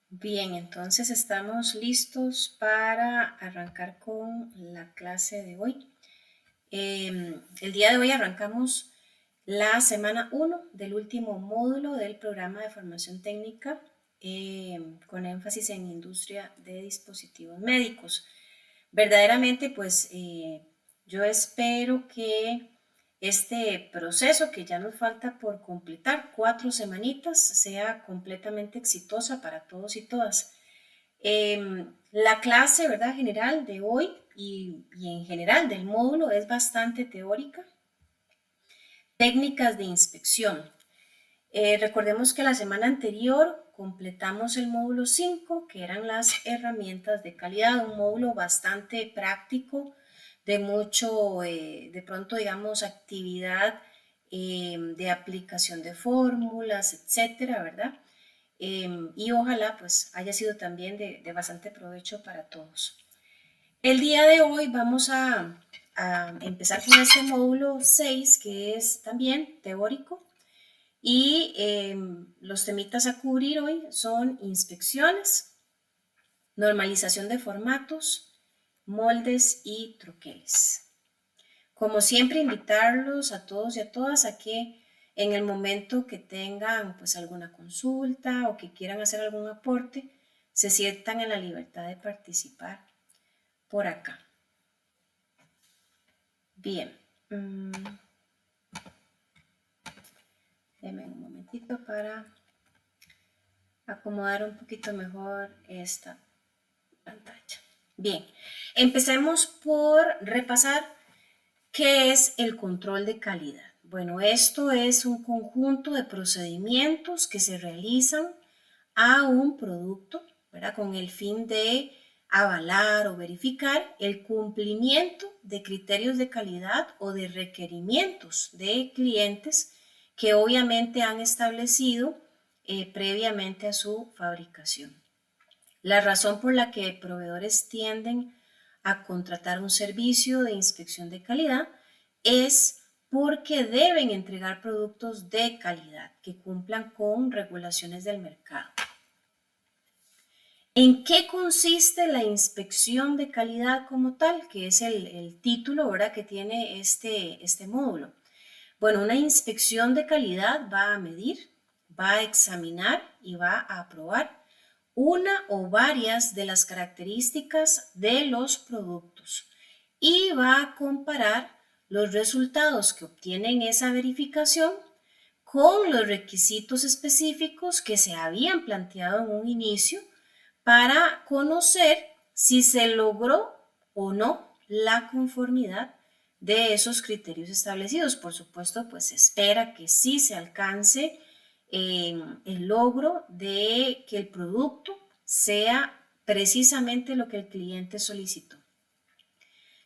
Bien, entonces estamos listos para arrancar con la clase de hoy. El día de hoy arrancamos la semana 1 del último módulo del programa de formación técnica con énfasis en industria de dispositivos médicos. Verdaderamente, pues yo espero que este proceso que ya nos falta por completar, 4 semanitas, sea completamente exitosa para todos y todas. La clase, ¿verdad? General de hoy y en general del módulo es bastante teórica. Técnicas de inspección. Recordemos que la semana anterior completamos el módulo 5, que eran las herramientas de calidad, un módulo bastante práctico, de mucho, de pronto, digamos, actividad de aplicación de fórmulas, etcétera, ¿verdad? Y ojalá pues haya sido también de bastante provecho para todos. El día de hoy vamos a empezar con este módulo 6 que es también teórico y los temitas a cubrir hoy son inspecciones, normalización de formatos, moldes y troqueles. Como siempre, invitarlos a todos y a todas a que en el momento que tengan pues alguna consulta o que quieran hacer algún aporte, se sientan en la libertad de participar por acá. Bien, denme un momentito para acomodar un poquito mejor esta pantalla. Bien, empecemos por repasar qué es el control de calidad. Bueno, esto es un conjunto de procedimientos que se realizan a un producto, ¿verdad? Con el fin de avalar o verificar el cumplimiento de criterios de calidad o de requerimientos de clientes que obviamente han establecido previamente a su fabricación. La razón por la que proveedores tienden a contratar un servicio de inspección de calidad es porque deben entregar productos de calidad que cumplan con regulaciones del mercado. ¿En qué consiste la inspección de calidad como tal? Que es el título, ¿verdad?, que tiene este módulo. Bueno, una inspección de calidad va a medir, va a examinar y va a aprobar una o varias de las características de los productos y va a comparar los resultados que obtienen esa verificación con los requisitos específicos que se habían planteado en un inicio para conocer si se logró o no la conformidad de esos criterios establecidos. Por supuesto, pues se espera que sí se alcance el logro de que el producto sea precisamente lo que el cliente solicitó.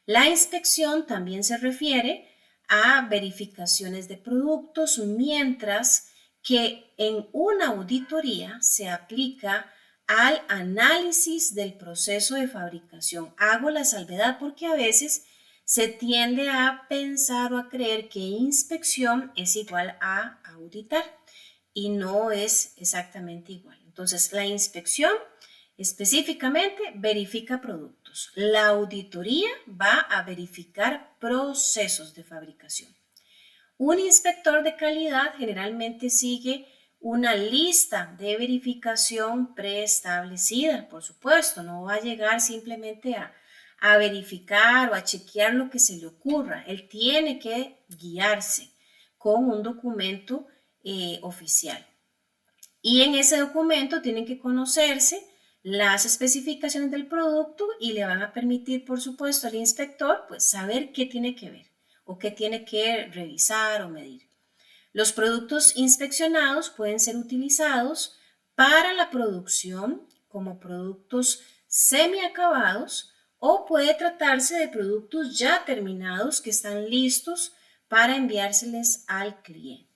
La inspección también se refiere a verificaciones de productos, mientras que en una auditoría se aplica al análisis del proceso de fabricación. Hago la salvedad porque a veces se tiende a pensar o a creer que inspección es igual a auditar y no es exactamente igual. Entonces, la inspección específicamente verifica productos. La auditoría va a verificar procesos de fabricación. Un inspector de calidad generalmente sigue una lista de verificación preestablecida, por supuesto, no va a llegar simplemente a verificar o a chequear lo que se le ocurra. Él tiene que guiarse con un documento oficial. Y en ese documento tienen que conocerse las especificaciones del producto y le van a permitir, por supuesto, al inspector, pues saber qué tiene que ver o qué tiene que revisar o medir. Los productos inspeccionados pueden ser utilizados para la producción como productos semiacabados o puede tratarse de productos ya terminados que están listos para enviárseles al cliente.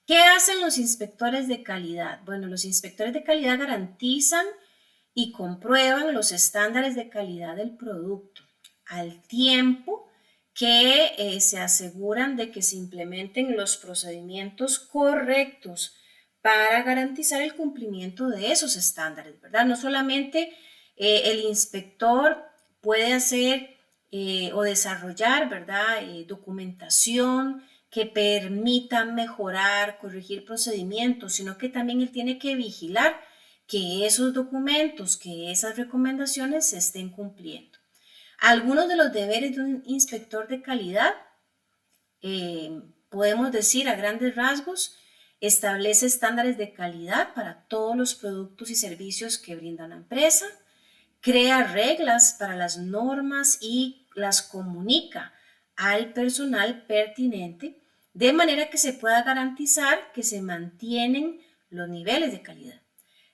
¿Qué hacen los inspectores de calidad? Bueno, los inspectores de calidad garantizan y comprueban los estándares de calidad del producto al tiempo que se aseguran de que se implementen los procedimientos correctos para garantizar el cumplimiento de esos estándares, ¿verdad? No solamente el inspector puede hacer o desarrollar, ¿verdad? Documentación que permita mejorar, corregir procedimientos, sino que también él tiene que vigilar que esos documentos, que esas recomendaciones se estén cumpliendo. Algunos de los deberes de un inspector de calidad, podemos decir a grandes rasgos, establece estándares de calidad para todos los productos y servicios que brinda la empresa, crea reglas para las normas y las comunica al personal pertinente, de manera que se pueda garantizar que se mantienen los niveles de calidad.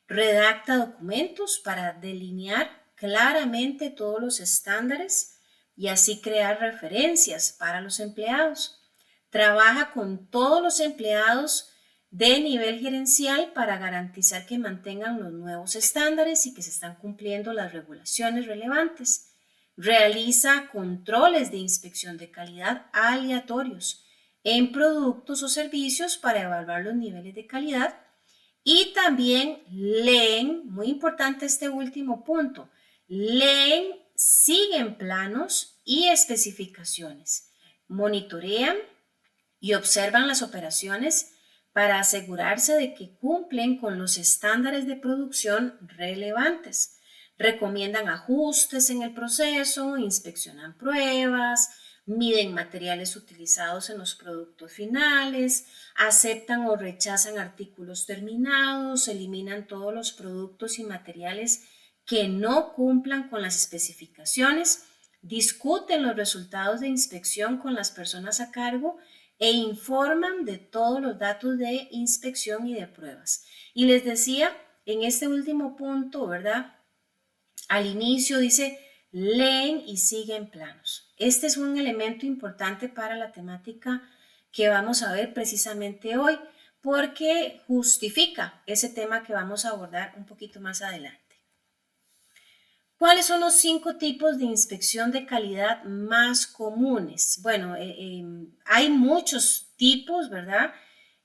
Redacta documentos para delinear claramente todos los estándares y así crear referencias para los empleados. Trabaja con todos los empleados de nivel gerencial para garantizar que mantengan los nuevos estándares y que se están cumpliendo las regulaciones relevantes. Realiza controles de inspección de calidad aleatorios en productos o servicios para evaluar los niveles de calidad. Y también leen, muy importante este último punto, leen, siguen planos y especificaciones, monitorean y observan las operaciones para asegurarse de que cumplen con los estándares de producción relevantes. Recomiendan ajustes en el proceso, inspeccionan pruebas, miden materiales utilizados en los productos finales, aceptan o rechazan artículos terminados, eliminan todos los productos y materiales que no cumplan con las especificaciones, discuten los resultados de inspección con las personas a cargo e informan de todos los datos de inspección y de pruebas. Y les decía en este último punto, ¿verdad? Al inicio dice, leen y siguen planos. Este es un elemento importante para la temática que vamos a ver precisamente hoy, porque justifica ese tema que vamos a abordar un poquito más adelante. ¿Cuáles son los 5 tipos de inspección de calidad más comunes? Bueno, hay muchos tipos, ¿verdad?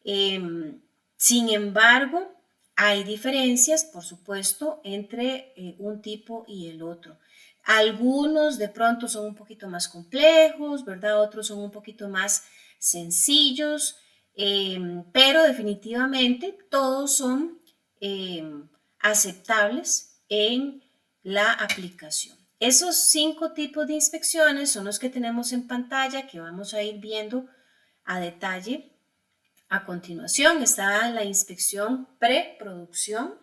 Sin embargo, hay diferencias, por supuesto, entre un tipo y el otro. Algunos de pronto son un poquito más complejos, ¿verdad? Otros son un poquito más sencillos, pero definitivamente todos son aceptables en la aplicación. Esos 5 tipos de inspecciones son los que tenemos en pantalla, que vamos a ir viendo a detalle. A continuación está la inspección preproducción,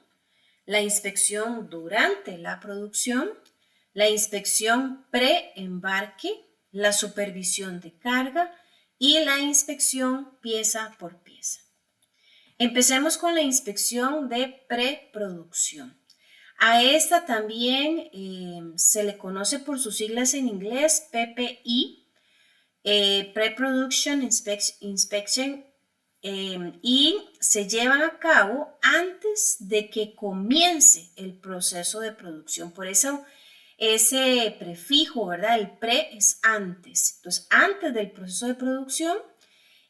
la inspección durante la producción, la inspección preembarque, la supervisión de carga y la inspección pieza por pieza. Empecemos con la inspección de preproducción. A esta también se le conoce por sus siglas en inglés, PPI, Pre-Production Inspection, y se llevan a cabo antes de que comience el proceso de producción. Por eso ese prefijo, ¿verdad? El pre es antes. Entonces, antes del proceso de producción,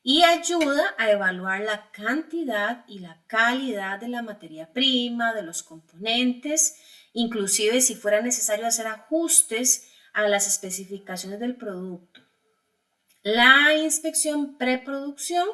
y ayuda a evaluar la cantidad y la calidad de la materia prima, de los componentes, inclusive si fuera necesario hacer ajustes a las especificaciones del producto. La inspección preproducción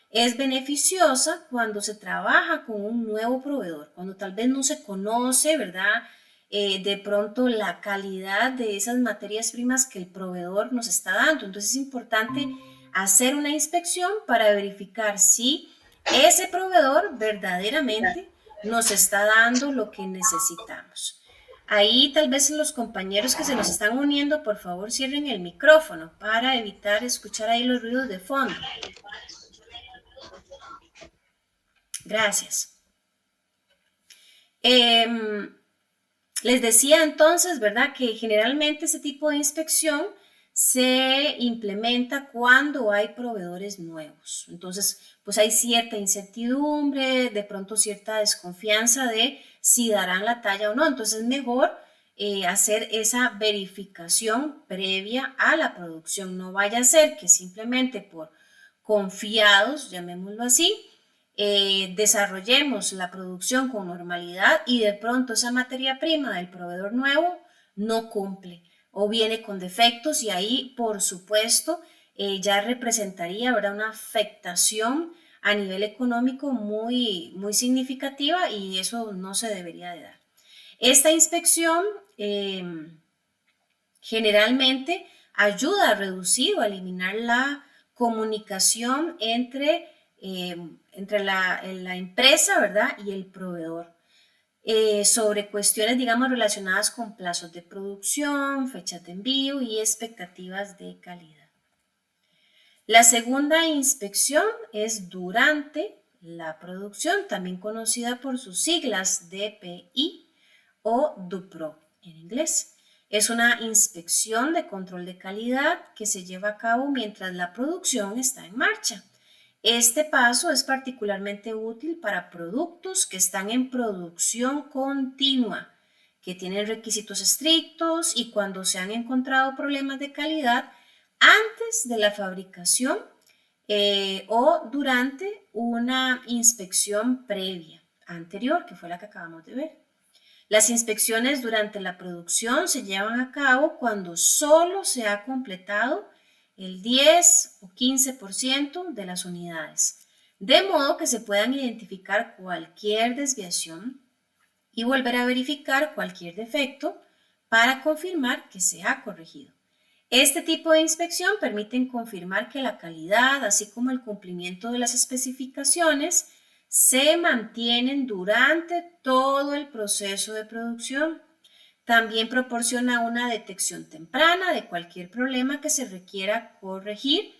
es beneficiosa cuando se trabaja con un nuevo proveedor, cuando tal vez no se conoce, ¿verdad? De pronto la calidad de esas materias primas que el proveedor nos está dando. Entonces es importante hacer una inspección para verificar si ese proveedor verdaderamente nos está dando lo que necesitamos. Ahí tal vez los compañeros que se nos están uniendo, por favor cierren el micrófono para evitar escuchar ahí los ruidos de fondo. Gracias. Les decía entonces, ¿verdad? Que generalmente ese tipo de inspección se implementa cuando hay proveedores nuevos. Entonces, pues hay cierta incertidumbre, de pronto cierta desconfianza de si darán la talla o no. Entonces es mejor hacer esa verificación previa a la producción. No vaya a ser que simplemente por confiados, llamémoslo así, desarrollemos la producción con normalidad y de pronto esa materia prima del proveedor nuevo no cumple o viene con defectos y ahí, por supuesto, ya representaría, ¿verdad?, una afectación a nivel económico muy significativa y eso no se debería de dar. Esta inspección generalmente ayuda a reducir o a eliminar la comunicación entre la empresa, ¿verdad?, y el proveedor. Sobre cuestiones, digamos, relacionadas con plazos de producción, fechas de envío y expectativas de calidad. La segunda inspección es durante la producción, también conocida por sus siglas DPI o DUPRO en inglés. Es una inspección de control de calidad que se lleva a cabo mientras la producción está en marcha. Este paso es particularmente útil para productos que están en producción continua, que tienen requisitos estrictos y cuando se han encontrado problemas de calidad antes de la fabricación o durante una inspección previa anterior, que fue la que acabamos de ver. Las inspecciones durante la producción se llevan a cabo cuando solo se ha completado el 10 o 15% de las unidades, de modo que se puedan identificar cualquier desviación y volver a verificar cualquier defecto para confirmar que se ha corregido. Este tipo de inspección permite confirmar que la calidad, así como el cumplimiento de las especificaciones, se mantienen durante todo el proceso de producción. También proporciona una detección temprana de cualquier problema que se requiera corregir,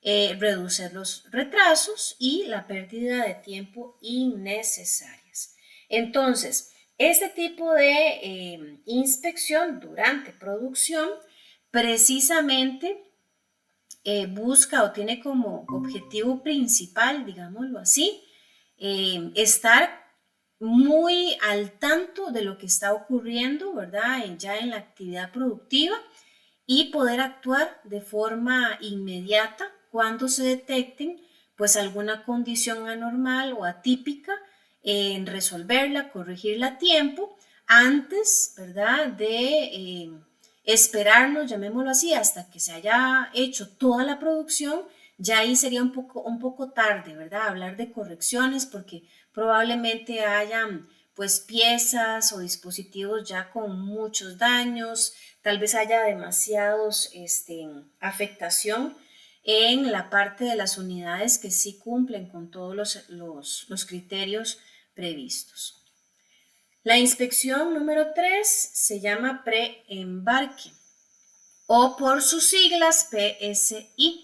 reducir los retrasos y la pérdida de tiempo innecesarias. Entonces, este tipo de inspección durante producción precisamente busca o tiene como objetivo principal, digámoslo así, estar muy al tanto de lo que está ocurriendo, ¿verdad?, ya en la actividad productiva y poder actuar de forma inmediata cuando se detecten pues alguna condición anormal o atípica, en resolverla, corregirla a tiempo antes, ¿verdad?, de esperarnos, llamémoslo así, hasta que se haya hecho toda la producción. Ya ahí sería un poco tarde, ¿verdad?, hablar de correcciones porque probablemente hayan pues piezas o dispositivos ya con muchos daños, tal vez haya demasiados afectación en la parte de las unidades que sí cumplen con todos los criterios previstos. La inspección número 3 se llama preembarque o por sus siglas PSI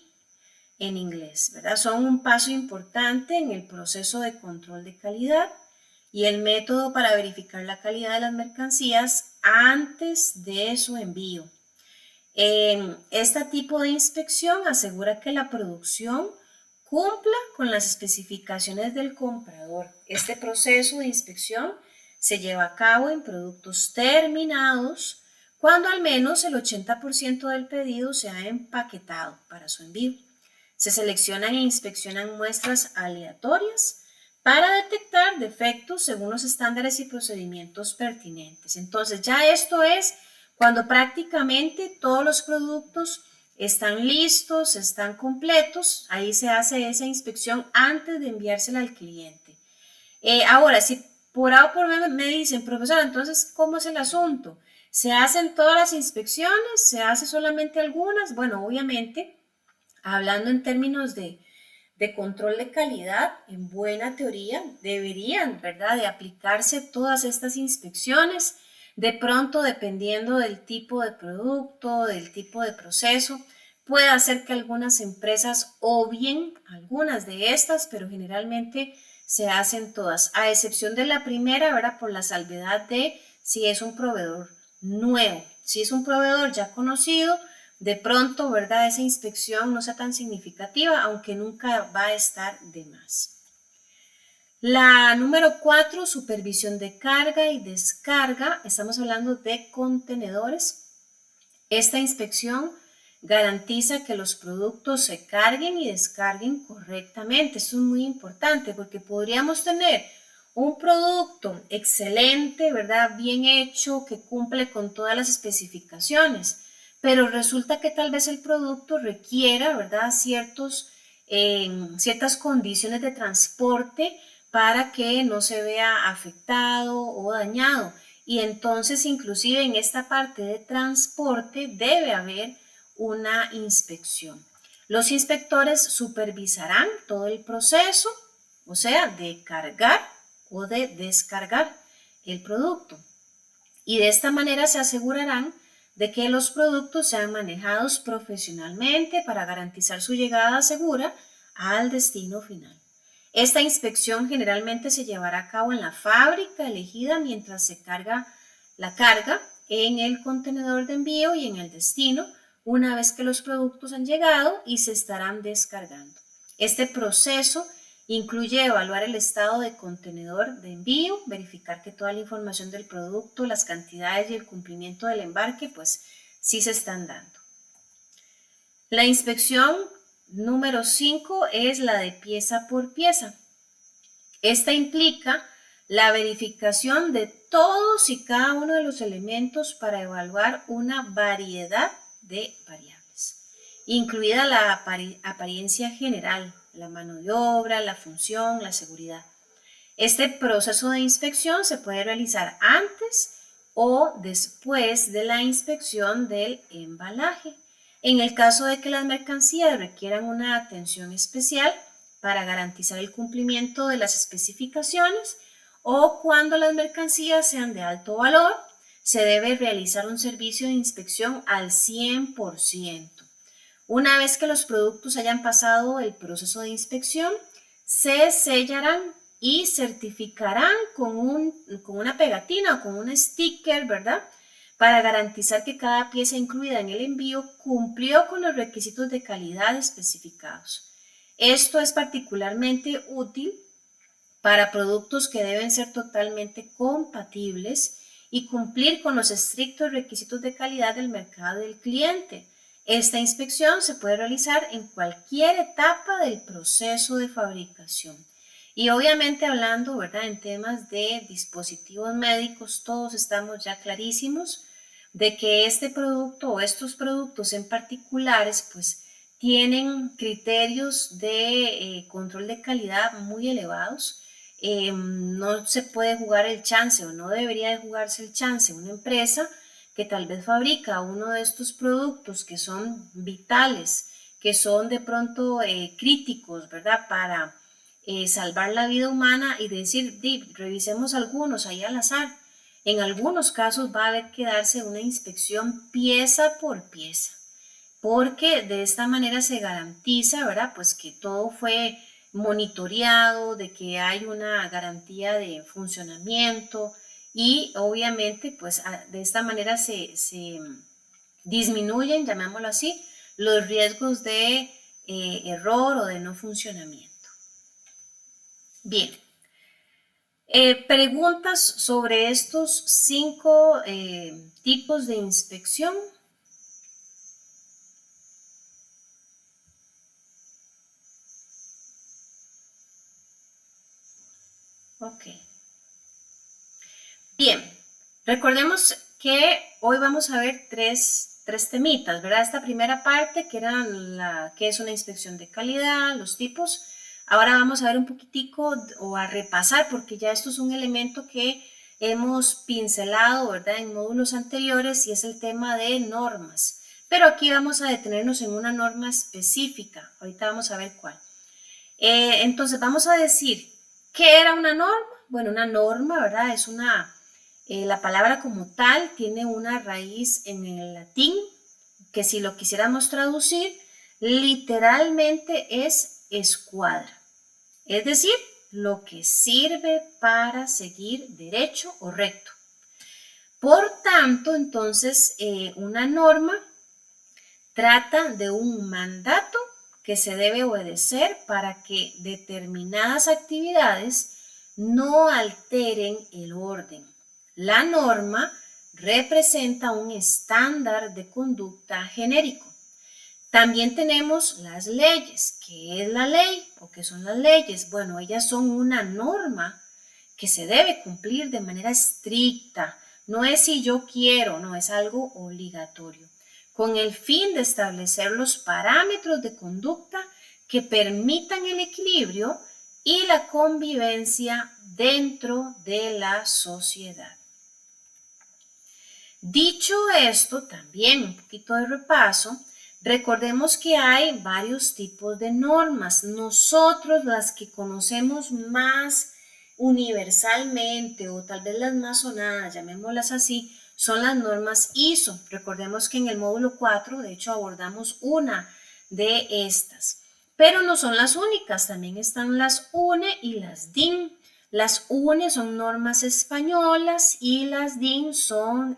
en inglés, ¿verdad? Son un paso importante en el proceso de control de calidad y el método para verificar la calidad de las mercancías antes de su envío. Este tipo de inspección asegura que la producción cumpla con las especificaciones del comprador. Este proceso de inspección se lleva a cabo en productos terminados cuando al menos el 80% del pedido se ha empaquetado para su envío. Se seleccionan e inspeccionan muestras aleatorias para detectar defectos según los estándares y procedimientos pertinentes. Entonces, ya esto es cuando prácticamente todos los productos están listos, están completos, ahí se hace esa inspección antes de enviársela al cliente. Ahora, si por A o por B me dicen, profesora, entonces, ¿cómo es el asunto? ¿Se hacen todas las inspecciones? ¿Se hace solamente algunas? Bueno, obviamente, hablando en términos de control de calidad, en buena teoría, deberían, ¿verdad?, de aplicarse todas estas inspecciones. De pronto, dependiendo del tipo de producto, del tipo de proceso, puede hacer que algunas empresas obvien algunas de estas, pero generalmente se hacen todas, a excepción de la primera, ¿verdad?, por la salvedad de si es un proveedor nuevo. Si es un proveedor ya conocido, de pronto, ¿verdad?, esa inspección no sea tan significativa, aunque nunca va a estar de más. La número 4, supervisión de carga y descarga. Estamos hablando de contenedores. Esta inspección garantiza que los productos se carguen y descarguen correctamente. Esto es muy importante porque podríamos tener un producto excelente, ¿verdad? Bien hecho, que cumple con todas las especificaciones, pero resulta que tal vez el producto requiera, ¿verdad? Ciertas condiciones de transporte para que no se vea afectado o dañado. Y entonces, inclusive en esta parte de transporte debe haber una inspección. Los inspectores supervisarán todo el proceso, o sea, de cargar o de descargar el producto. Y de esta manera se asegurarán de que los productos sean manejados profesionalmente para garantizar su llegada segura al destino final. Esta inspección generalmente se llevará a cabo en la fábrica elegida mientras se carga la carga en el contenedor de envío y en el destino, una vez que los productos han llegado y se estarán descargando. Este proceso incluye evaluar el estado de contenedor de envío, verificar que toda la información del producto, las cantidades y el cumplimiento del embarque, pues sí se están dando. La inspección número 5 es la de pieza por pieza. Esta implica la verificación de todos y cada uno de los elementos para evaluar una variedad de variables, incluida la apariencia general, la mano de obra, la función, la seguridad. Este proceso de inspección se puede realizar antes o después de la inspección del embalaje. En el caso de que las mercancías requieran una atención especial para garantizar el cumplimiento de las especificaciones o cuando las mercancías sean de alto valor, se debe realizar un servicio de inspección al 100%. Una vez que los productos hayan pasado el proceso de inspección, se sellarán y certificarán con una pegatina o con un sticker, ¿verdad? Para garantizar que cada pieza incluida en el envío cumplió con los requisitos de calidad especificados. Esto es particularmente útil para productos que deben ser totalmente compatibles y cumplir con los estrictos requisitos de calidad del mercado del cliente. Esta inspección se puede realizar en cualquier etapa del proceso de fabricación. Y obviamente hablando, ¿verdad?, en temas de dispositivos médicos, todos estamos ya clarísimos de que este producto o estos productos en particulares, pues tienen criterios de control de calidad muy elevados. No se puede jugar el chance o no debería de jugarse el chance una empresa que tal vez fabrica uno de estos productos que son vitales, que son de pronto críticos, ¿verdad? Para salvar la vida humana y decir, revisemos algunos ahí al azar. En algunos casos va a haber que darse una inspección pieza por pieza, porque de esta manera se garantiza, ¿verdad? Pues que todo fue monitoreado, de que hay una garantía de funcionamiento y obviamente pues de esta manera se disminuyen, llamémoslo así, los riesgos de error o de no funcionamiento. Bien, preguntas sobre estos 5 tipos de inspección. Ok. Bien, recordemos que hoy vamos a ver tres temitas, ¿verdad? Esta primera parte que era que es una inspección de calidad, los tipos. Ahora vamos a ver un poquitico o a repasar porque ya esto es un elemento que hemos pincelado, ¿verdad?, en módulos anteriores y es el tema de normas. Pero aquí vamos a detenernos en una norma específica. Ahorita vamos a ver cuál. Entonces vamos a decir, ¿qué era una norma? Bueno, una norma, ¿verdad? Es la palabra como tal tiene una raíz en el latín que si lo quisiéramos traducir, literalmente es escuadra. Es decir, lo que sirve para seguir derecho o recto. Por tanto, entonces, una norma trata de un mandato que se debe obedecer para que determinadas actividades no alteren el orden. La norma representa un estándar de conducta genérico. También tenemos las leyes. ¿Qué es la ley o qué son las leyes? Bueno, ellas son una norma que se debe cumplir de manera estricta. No es si yo quiero, no, es algo obligatorio, con el fin de establecer los parámetros de conducta que permitan el equilibrio y la convivencia dentro de la sociedad. Dicho esto, también un poquito de repaso, recordemos que hay varios tipos de normas. Nosotros las que conocemos más universalmente o tal vez las más sonadas, llamémoslas así, son las normas ISO. Recordemos que en el módulo 4, de hecho, abordamos una de estas. Pero no son las únicas, también están las UNE y las DIN. Las UNE son normas españolas y las DIN son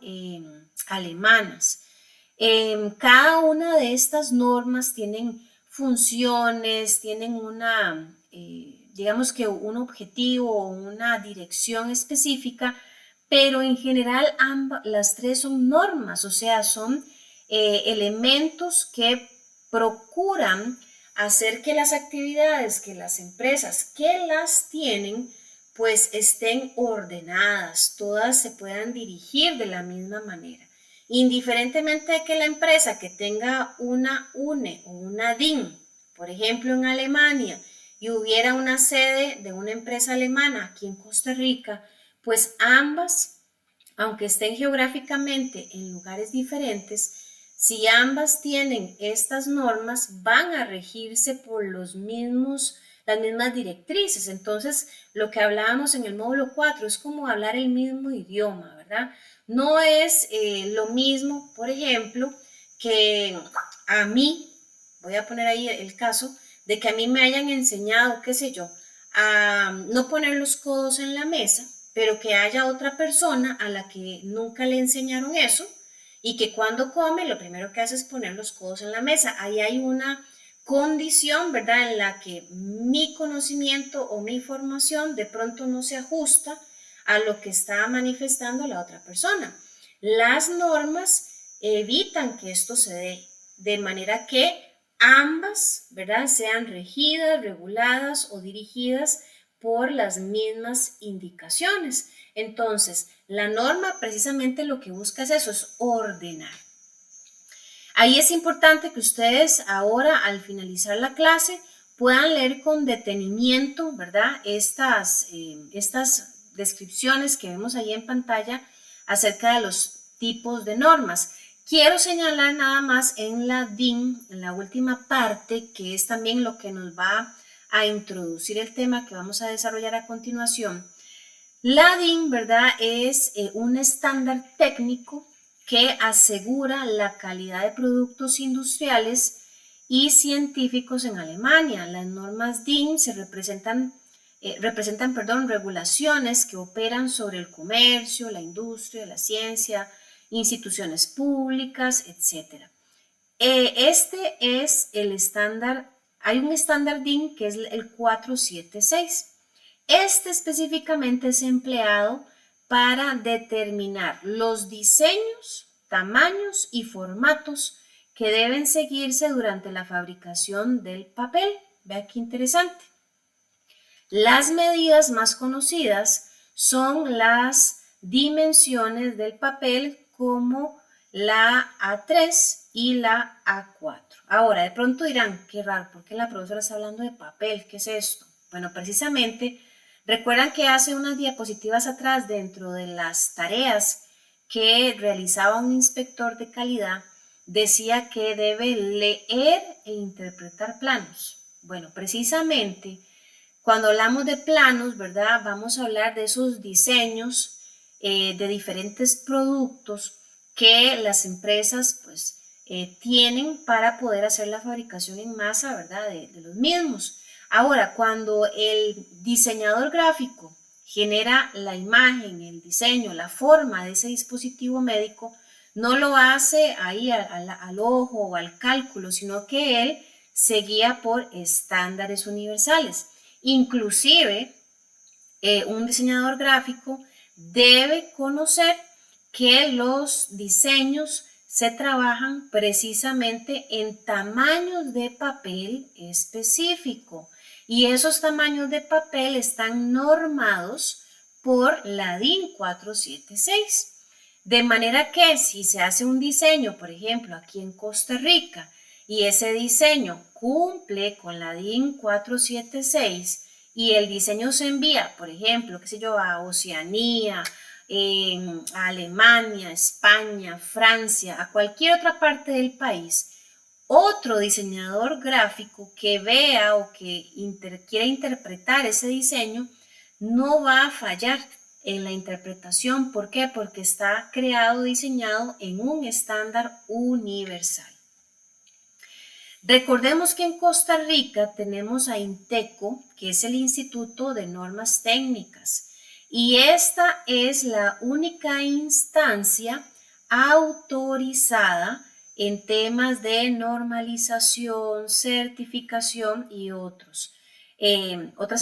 alemanas. Cada una de estas normas tienen funciones, tienen digamos que un objetivo o una dirección específica, pero en general las tres son normas, o sea, son elementos que procuran hacer que las actividades, que las empresas que las tienen, pues estén ordenadas, todas se puedan dirigir de la misma manera. Indiferentemente de que la empresa que tenga una UNE o una DIN, por ejemplo en Alemania, y hubiera una sede de una empresa alemana aquí en Costa Rica, pues ambas, aunque estén geográficamente en lugares diferentes, si ambas tienen estas normas, van a regirse por las mismas directrices. Entonces, lo que hablábamos en el módulo 4 es como hablar el mismo idioma, ¿verdad? No es lo mismo, por ejemplo, que a mí, voy a poner ahí el caso, de que a mí me hayan enseñado, qué sé yo, a no poner los codos en la mesa, pero que haya otra persona a la que nunca le enseñaron eso y que cuando come lo primero que hace es poner los codos en la mesa. Ahí hay una condición, ¿verdad?, en la que mi conocimiento o mi formación de pronto no se ajusta a lo que está manifestando la otra persona. Las normas evitan que esto se dé, de manera que ambas, ¿verdad?, sean regidas, reguladas o dirigidas por las mismas indicaciones. Entonces, la norma precisamente lo que busca es eso, es ordenar. Ahí es importante que ustedes ahora, al finalizar la clase, puedan leer con detenimiento, ¿verdad?, estas descripciones que vemos ahí en pantalla acerca de los tipos de normas. Quiero señalar nada más en la DIN, en la última parte, que es también lo que nos va a introducir el tema que vamos a desarrollar a continuación. La DIN, ¿verdad?, es un estándar técnico que asegura la calidad de productos industriales y científicos en Alemania. Las normas DIN representan regulaciones que operan sobre el comercio, la industria, la ciencia, instituciones públicas, etc. Este es el estándar, hay un estándar DIN que es el 476. Este específicamente es empleado para determinar los diseños, tamaños y formatos que deben seguirse durante la fabricación del papel. Vea qué interesante. Las medidas más conocidas son las dimensiones del papel como la A3 y la A4. Ahora, de pronto dirán, qué raro, ¿por qué la profesora está hablando de papel? ¿Qué es esto? Bueno, precisamente, recuerdan que hace unas diapositivas atrás, dentro de las tareas que realizaba un inspector de calidad, decía que debe leer e interpretar planos. Bueno, precisamente, cuando hablamos de planos, ¿verdad?, vamos a hablar de esos diseños de diferentes productos que las empresas pues tienen para poder hacer la fabricación en masa, ¿verdad?, de los mismos. Ahora, cuando el diseñador gráfico genera la imagen, el diseño, la forma de ese dispositivo médico, no lo hace ahí al ojo o al cálculo, sino que él se guía por estándares universales. Inclusive, un diseñador gráfico debe conocer que los diseños se trabajan precisamente en tamaños de papel específico y esos tamaños de papel están normados por la DIN 476. De manera que si se hace un diseño, por ejemplo, aquí en Costa Rica, y ese diseño cumple con la DIN 476 y el diseño se envía, por ejemplo, qué sé yo, a Oceanía, a Alemania, España, Francia, a cualquier otra parte del país, otro diseñador gráfico que vea o que quiera interpretar ese diseño no va a fallar en la interpretación. ¿Por qué? Porque está creado, diseñado en un estándar universal. Recordemos que en Costa Rica tenemos a INTECO, que es el Instituto de Normas Técnicas, y esta es la única instancia autorizada en temas de normalización, certificación y otras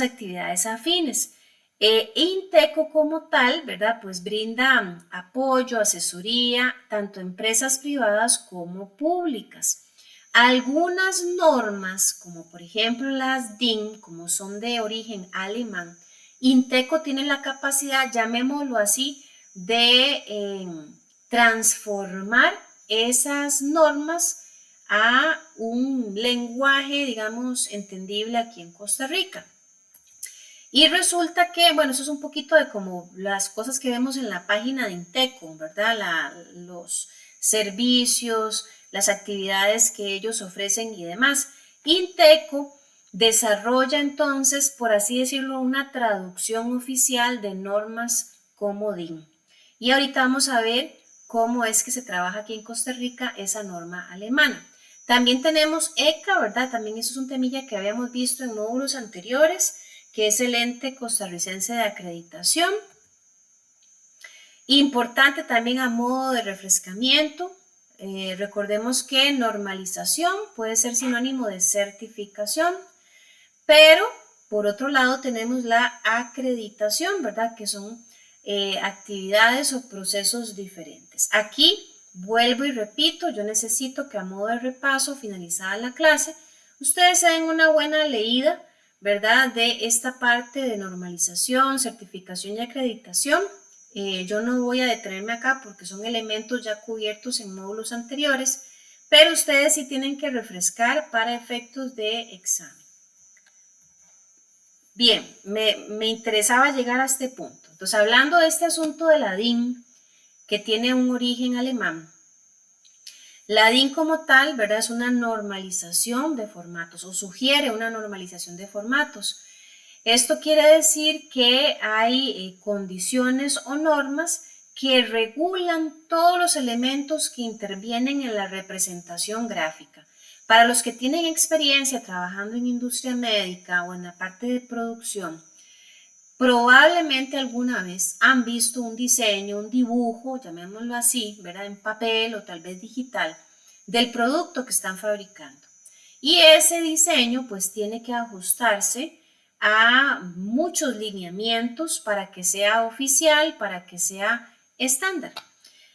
actividades afines. INTECO como tal, ¿verdad? Pues brinda apoyo, asesoría, tanto a empresas privadas como públicas. Algunas normas, como por ejemplo las DIN, como son de origen alemán, INTECO tiene la capacidad, llamémoslo así, de transformar esas normas a un lenguaje, digamos, entendible aquí en Costa Rica. Y resulta que, bueno, eso es un poquito de como las cosas que vemos en la página de INTECO, ¿verdad? Los servicios, las actividades que ellos ofrecen y demás. INTECO desarrolla entonces, por así decirlo, una traducción oficial de normas como DIN. Y ahorita vamos a ver cómo es que se trabaja aquí en Costa Rica esa norma alemana. También tenemos ECA, ¿verdad? También eso es un temilla que habíamos visto en módulos anteriores, que es el ente costarricense de acreditación. Importante también a modo de refrescamiento, recordemos que normalización puede ser sinónimo de certificación, pero por otro lado tenemos la acreditación, ¿verdad? Que son actividades o procesos diferentes. Aquí vuelvo y repito, yo necesito que a modo de repaso, finalizada la clase, ustedes se den una buena leída, ¿verdad? De esta parte de normalización, certificación y acreditación. Yo no voy a detenerme acá porque son elementos ya cubiertos en módulos anteriores, pero ustedes sí tienen que refrescar para efectos de examen. Bien, me interesaba llegar a este punto. Entonces, hablando de este asunto de la DIN, que tiene un origen alemán, la DIN como tal, ¿verdad? Es una normalización de formatos o sugiere una normalización de formatos. Esto quiere decir que hay condiciones o normas que regulan todos los elementos que intervienen en la representación gráfica. Para los que tienen experiencia trabajando en industria médica o en la parte de producción, probablemente alguna vez han visto un diseño, un dibujo, llamémoslo así, ¿verdad? En papel o tal vez digital, del producto que están fabricando. Y ese diseño pues tiene que ajustarse a muchos lineamientos para que sea oficial, para que sea estándar.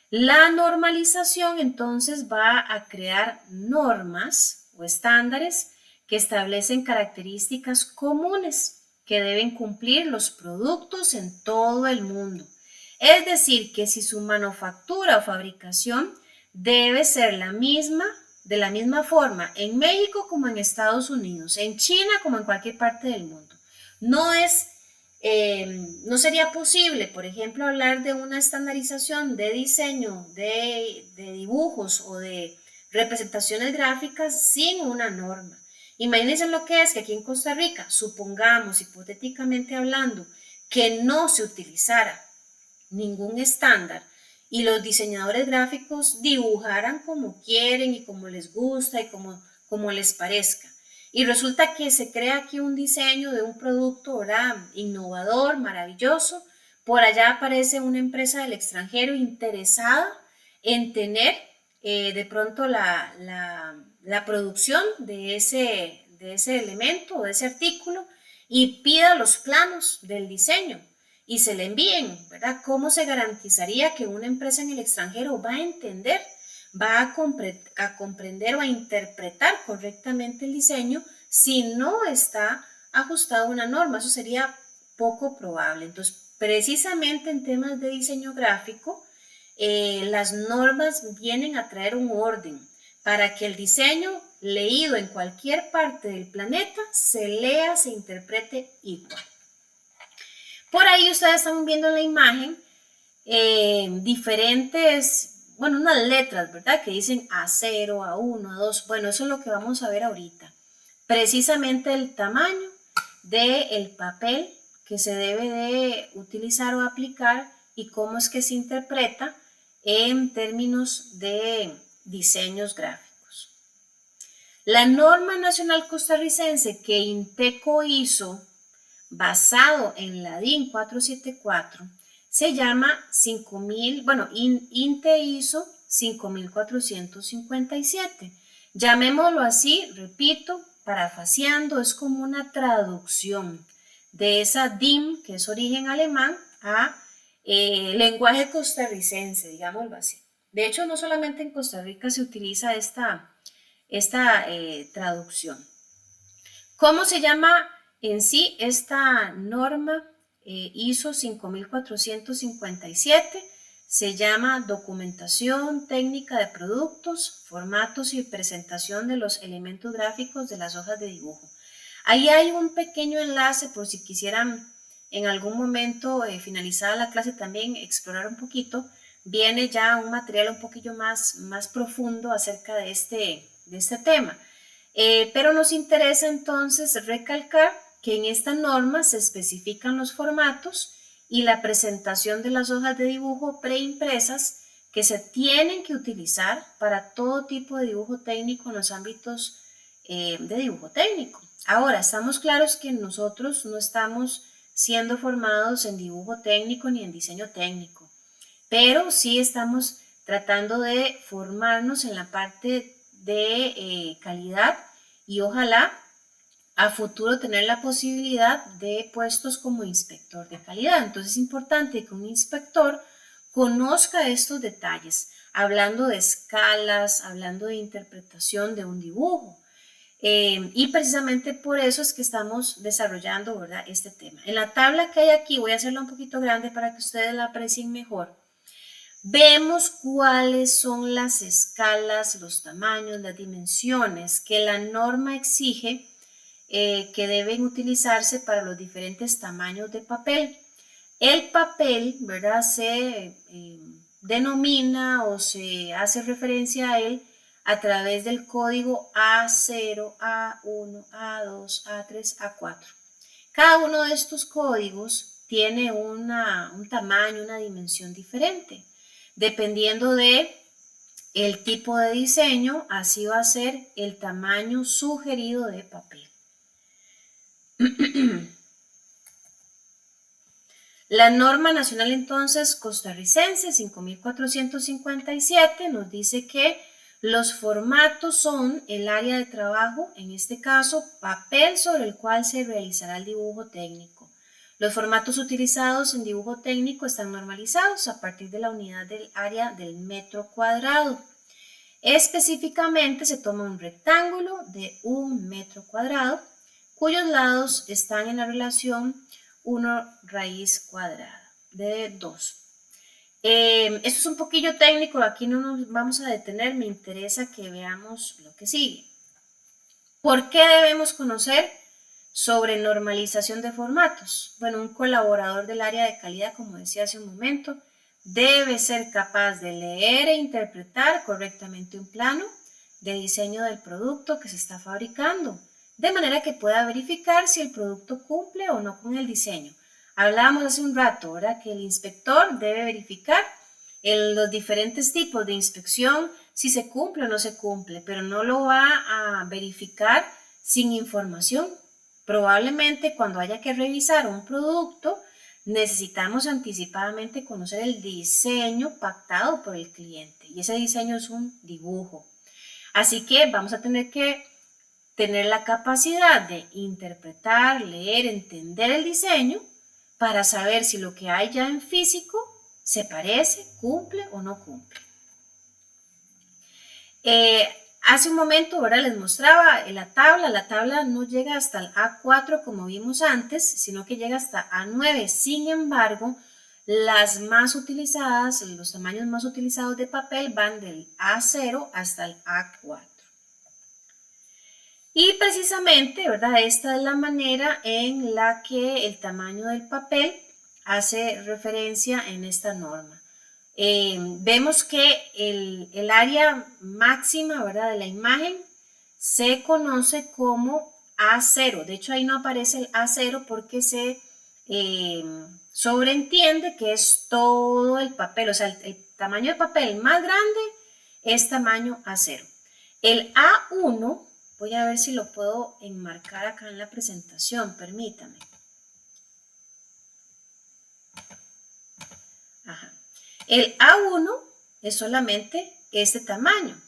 La normalización entonces va a crear normas o estándares que establecen características comunes que deben cumplir los productos en todo el mundo. Es decir, que si su manufactura o fabricación debe ser la misma, de la misma forma en México como en Estados Unidos, en China como en cualquier parte del mundo. No sería posible, por ejemplo, hablar de una estandarización de diseño, de dibujos o de representaciones gráficas sin una norma. Imagínense lo que es que aquí en Costa Rica, supongamos, hipotéticamente hablando, que no se utilizara ningún estándar y los diseñadores gráficos dibujaran como quieren y como les gusta y como les parezca. Y resulta que se crea aquí un diseño de un producto, ¿verdad? Innovador, maravilloso. Por allá aparece una empresa del extranjero interesada en tener de pronto la producción de ese elemento o de ese artículo y pida los planos del diseño y se le envíen, ¿verdad? ¿Cómo se garantizaría que una empresa en el extranjero va a entender? va a comprender o a interpretar correctamente el diseño si no está ajustado a una norma. Eso sería poco probable. Entonces, precisamente en temas de diseño gráfico, las normas vienen a traer un orden para que el diseño leído en cualquier parte del planeta se lea, se interprete igual. Por ahí ustedes están viendo en la imagen diferentes, bueno, unas letras, ¿verdad? Que dicen A0, A1, A2. Bueno, eso es lo que vamos a ver ahorita. Precisamente el tamaño del papel que se debe de utilizar o aplicar y cómo es que se interpreta en términos de diseños gráficos. La norma nacional costarricense que INTECO hizo basado en la DIN 474 se llama 5000, bueno, INTE hizo 5457. Llamémoslo así, repito, parafaseando, es como una traducción de esa DIN, que es origen alemán, a lenguaje costarricense, digámoslo así. De hecho, no solamente en Costa Rica se utiliza esta traducción. ¿Cómo se llama en sí esta norma ISO 5457? Se llama Documentación Técnica de Productos, Formatos y Presentación de los Elementos Gráficos de las Hojas de Dibujo. Ahí hay un pequeño enlace por si quisieran en algún momento, finalizada la clase, también explorar un poquito. Viene ya un material un poquillo más profundo acerca de este tema. Pero nos interesa entonces recalcar que en esta norma se especifican los formatos y la presentación de las hojas de dibujo preimpresas que se tienen que utilizar para todo tipo de dibujo técnico en los ámbitos de dibujo técnico. Ahora, estamos claros que nosotros no estamos siendo formados en dibujo técnico ni en diseño técnico, pero sí estamos tratando de formarnos en la parte de calidad y ojalá a futuro tener la posibilidad de puestos como inspector de calidad. Entonces es importante que un inspector conozca estos detalles, hablando de escalas, hablando de interpretación de un dibujo. Y precisamente por eso es que estamos desarrollando, ¿verdad?, este tema. En la tabla que hay aquí, voy a hacerla un poquito grande para que ustedes la aprecien mejor. Vemos cuáles son las escalas, los tamaños, las dimensiones que la norma exige que deben utilizarse para los diferentes tamaños de papel. El papel, ¿verdad?, se denomina o se hace referencia a él a través del código A0, A1, A2, A3, A4. Cada uno de estos códigos tiene un tamaño, una dimensión diferente. Dependiendo de el tipo de diseño, así va a ser el tamaño sugerido de papel. La norma nacional entonces costarricense 5457 nos dice que los formatos son el área de trabajo, en este caso papel sobre el cual se realizará el dibujo técnico. Los formatos utilizados en dibujo técnico están normalizados a partir de la unidad del área del metro cuadrado. Específicamente se toma un rectángulo de 1 metro cuadrado cuyos lados están en la relación 1 raíz cuadrada de 2. Esto es un poquillo técnico, aquí no nos vamos a detener, me interesa que veamos lo que sigue. ¿Por qué debemos conocer sobre normalización de formatos? Bueno, un colaborador del área de calidad, como decía hace un momento, debe ser capaz de leer e interpretar correctamente un plano de diseño del producto que se está fabricando, de manera que pueda verificar si el producto cumple o no con el diseño. Hablábamos hace un rato, ¿verdad?, que el inspector debe verificar los diferentes tipos de inspección, si se cumple o no se cumple, pero no lo va a verificar sin información. Probablemente cuando haya que revisar un producto, necesitamos anticipadamente conocer el diseño pactado por el cliente y ese diseño es un dibujo. Así que vamos a tener que tener la capacidad de interpretar, leer, entender el diseño para saber si lo que hay ya en físico se parece, cumple o no cumple. Hace un momento, ahora les mostraba la tabla no llega hasta el A4 como vimos antes, sino que llega hasta A9. Sin embargo, las más utilizadas, los tamaños más utilizados de papel van del A0 hasta el A4. Y precisamente, ¿verdad? Esta es la manera en la que el tamaño del papel hace referencia en esta norma. Vemos que el área máxima, ¿verdad?, de la imagen se conoce como A0. De hecho, ahí no aparece el A0 porque se sobreentiende que es todo el papel. O sea, el tamaño de papel más grande es tamaño A0. El A1, voy a ver si lo puedo enmarcar acá en la presentación, permítame. Ajá. El A1 es solamente este tamaño.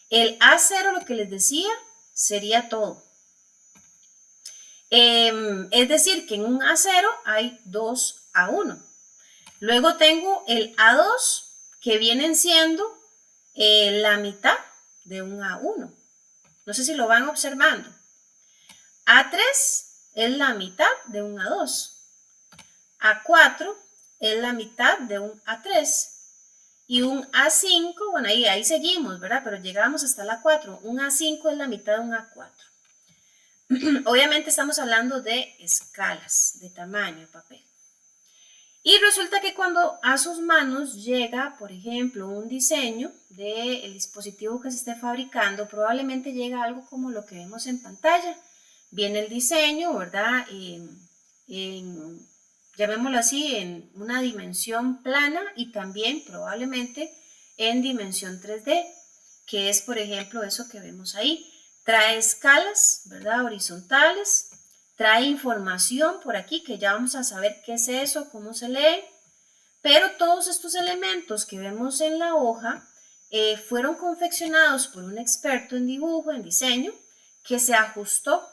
El A0, lo que les decía, sería todo. Es decir, que en un A0 hay dos A1. Luego tengo el A2, que vienen siendo la mitad de un A1. No sé si lo van observando. A3 es la mitad de un A2. A4 es la mitad de un A3. Y un A5, bueno, ahí seguimos, ¿verdad? Pero llegamos hasta la 4. Un A5 es la mitad de un A4. Obviamente estamos hablando de escalas, de tamaño de papel. Y resulta que cuando a sus manos llega, por ejemplo, un diseño del dispositivo que se esté fabricando, probablemente llega algo como lo que vemos en pantalla. Viene el diseño, ¿verdad? Llamémoslo así, en una dimensión plana y también probablemente en dimensión 3D, que es, por ejemplo, eso que vemos ahí. Trae escalas, ¿verdad?, horizontales. Trae información por aquí que ya vamos a saber qué es eso, cómo se lee, pero todos estos elementos que vemos en la hoja fueron confeccionados por un experto en dibujo, en diseño, que se ajustó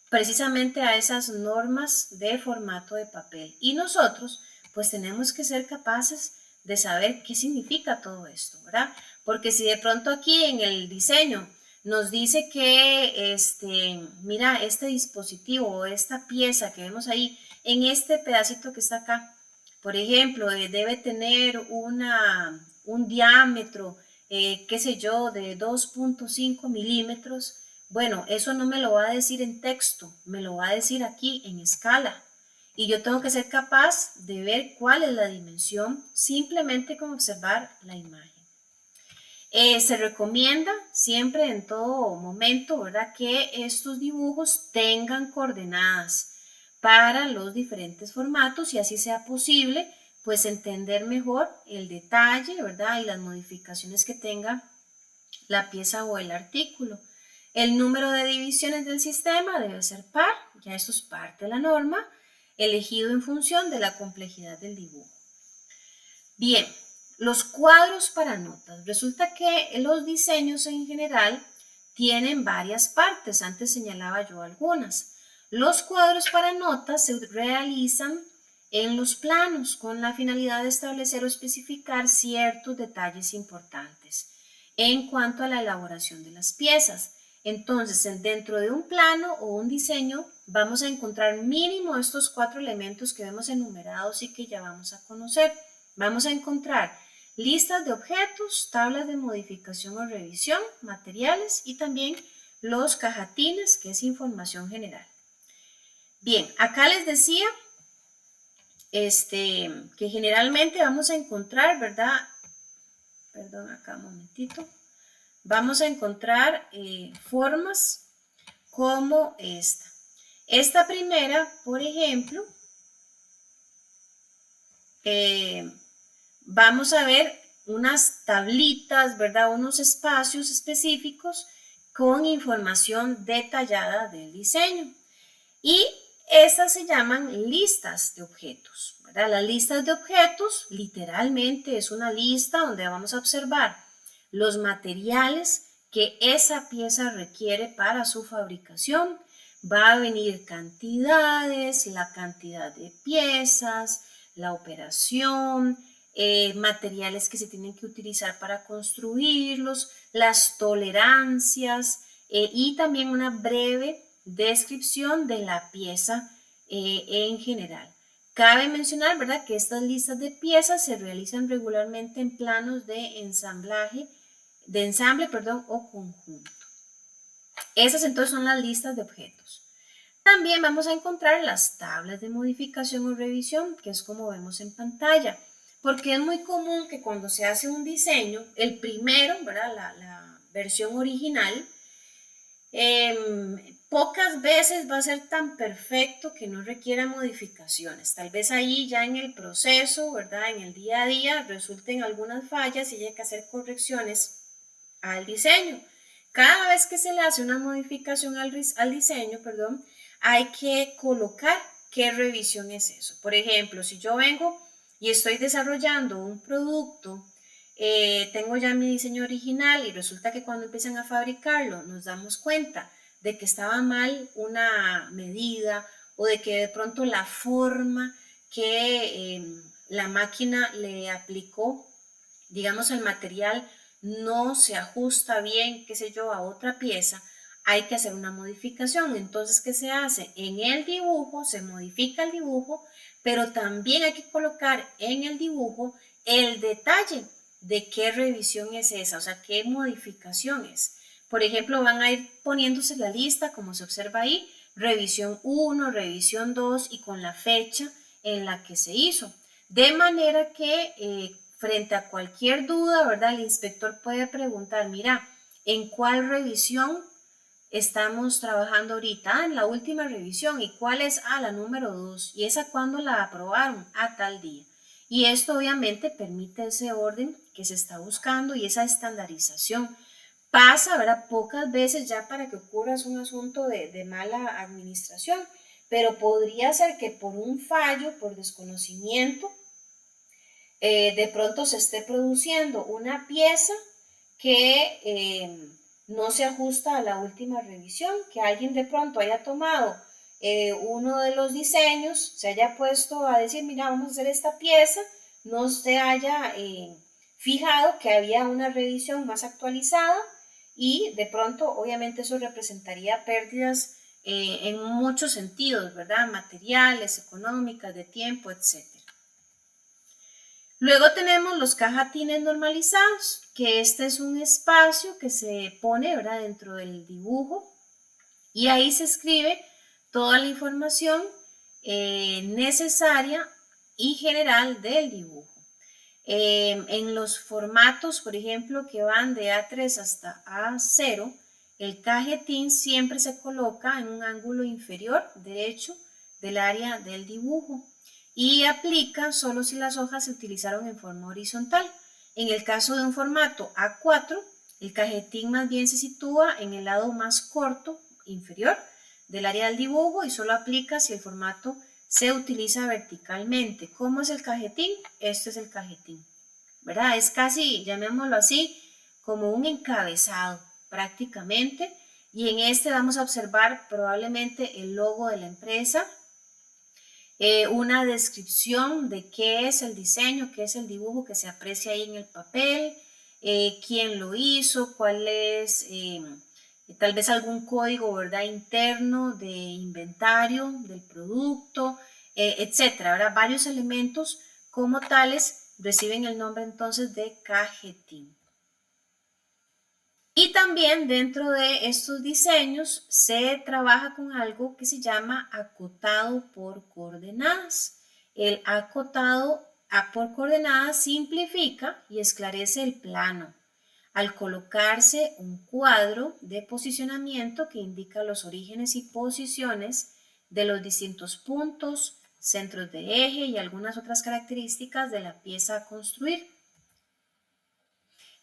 precisamente a esas normas de formato de papel. Y nosotros pues tenemos que ser capaces de saber qué significa todo esto, ¿verdad? Porque si de pronto aquí en el diseño nos dice que, mira, este dispositivo o esta pieza que vemos ahí, en este pedacito que está acá, por ejemplo, debe tener un diámetro, qué sé yo, de 2.5 milímetros. Bueno, eso no me lo va a decir en texto, me lo va a decir aquí en escala. Y yo tengo que ser capaz de ver cuál es la dimensión simplemente con observar la imagen. Se recomienda siempre en todo momento, ¿verdad?, que estos dibujos tengan coordenadas para los diferentes formatos y así sea posible, pues entender mejor el detalle, ¿verdad?, y las modificaciones que tenga la pieza o el artículo. El número de divisiones del sistema debe ser par, ya eso es parte de la norma, elegido en función de la complejidad del dibujo. Bien. Los cuadros para notas. Resulta que los diseños en general tienen varias partes. Antes señalaba yo algunas. Los cuadros para notas se realizan en los planos con la finalidad de establecer o especificar ciertos detalles importantes en cuanto a la elaboración de las piezas. Entonces, dentro de un plano o un diseño vamos a encontrar mínimo estos 4 elementos que vemos enumerados y que ya vamos a conocer. Vamos a encontrar listas de objetos, tablas de modificación o revisión, materiales y también los cajatines, que es información general. Bien, acá les decía que generalmente vamos a encontrar, ¿verdad? Perdón, acá un momentito. Vamos a encontrar formas como esta. Esta primera, por ejemplo, vamos a ver unas tablitas, ¿verdad?, unos espacios específicos con información detallada del diseño. Y estas se llaman listas de objetos, ¿verdad? Las listas de objetos literalmente es una lista donde vamos a observar los materiales que esa pieza requiere para su fabricación. Va a venir cantidades, la cantidad de piezas, la operación, materiales que se tienen que utilizar para construirlos, las tolerancias y también una breve descripción de la pieza en general. Cabe mencionar, ¿verdad?, que estas listas de piezas se realizan regularmente en planos de ensamble, o conjunto. Esas entonces son las listas de objetos. También vamos a encontrar las tablas de modificación o revisión, que es como vemos en pantalla, porque es muy común que cuando se hace un diseño, el primero, ¿verdad?, la versión original, pocas veces va a ser tan perfecto que no requiera modificaciones. Tal vez ahí ya en el proceso, ¿verdad?, en el día a día, resulten algunas fallas y hay que hacer correcciones al diseño. Cada vez que se le hace una modificación al diseño, hay que colocar qué revisión es eso. Por ejemplo, si yo vengo y estoy desarrollando un producto, tengo ya mi diseño original y resulta que cuando empiezan a fabricarlo nos damos cuenta de que estaba mal una medida o de que de pronto la forma que la máquina le aplicó, digamos, al material no se ajusta bien, qué sé yo, a otra pieza, hay que hacer una modificación. Entonces, ¿qué se hace? En el dibujo, se modifica el dibujo, pero también hay que colocar en el dibujo el detalle de qué revisión es esa, o sea, qué modificación es. Por ejemplo, van a ir poniéndose la lista, como se observa ahí, revisión 1, revisión 2 y con la fecha en la que se hizo. De manera que frente a cualquier duda, ¿verdad?, el inspector puede preguntar, mira, ¿en cuál revisión estamos trabajando ahorita? En la última revisión. ¿Y cuál es? La número 2. ¿Y esa cuándo la aprobaron? Tal día. Y esto obviamente permite ese orden que se está buscando y esa estandarización. Pasa, ¿verdad?, pocas veces ya para que ocurra un asunto de mala administración, pero podría ser que por un fallo, por desconocimiento, de pronto se esté produciendo una pieza que no se ajusta a la última revisión, que alguien de pronto haya tomado uno de los diseños, se haya puesto a decir, mira, vamos a hacer esta pieza, no se haya fijado que había una revisión más actualizada y de pronto obviamente eso representaría pérdidas en muchos sentidos, ¿verdad? Materiales, económicas, de tiempo, etc. Luego tenemos los cajatines normalizados, que este es un espacio que se pone, ¿verdad?, dentro del dibujo y ahí se escribe toda la información necesaria y general del dibujo. En los formatos, por ejemplo, que van de A3 hasta A0, el cajetín siempre se coloca en un ángulo inferior derecho del área del dibujo y aplica solo si las hojas se utilizaron en forma horizontal. En el caso de un formato A4, el cajetín más bien se sitúa en el lado más corto, inferior, del área del dibujo y solo aplica si el formato se utiliza verticalmente. ¿Cómo es el cajetín? Esto es el cajetín, ¿verdad? Es casi, llamémoslo así, como un encabezado prácticamente. Y en este vamos a observar probablemente el logo de la empresa, una descripción de qué es el diseño, qué es el dibujo que se aprecia ahí en el papel, quién lo hizo, cuál es tal vez algún código, ¿verdad?, interno de inventario del producto, etcétera, ¿verdad? Varios elementos como tales reciben el nombre entonces de cajetín. Y también dentro de estos diseños se trabaja con algo que se llama acotado por coordenadas. El acotado por coordenadas simplifica y esclarece el plano al colocarse un cuadro de posicionamiento que indica los orígenes y posiciones de los distintos puntos, centros de eje y algunas otras características de la pieza a construir.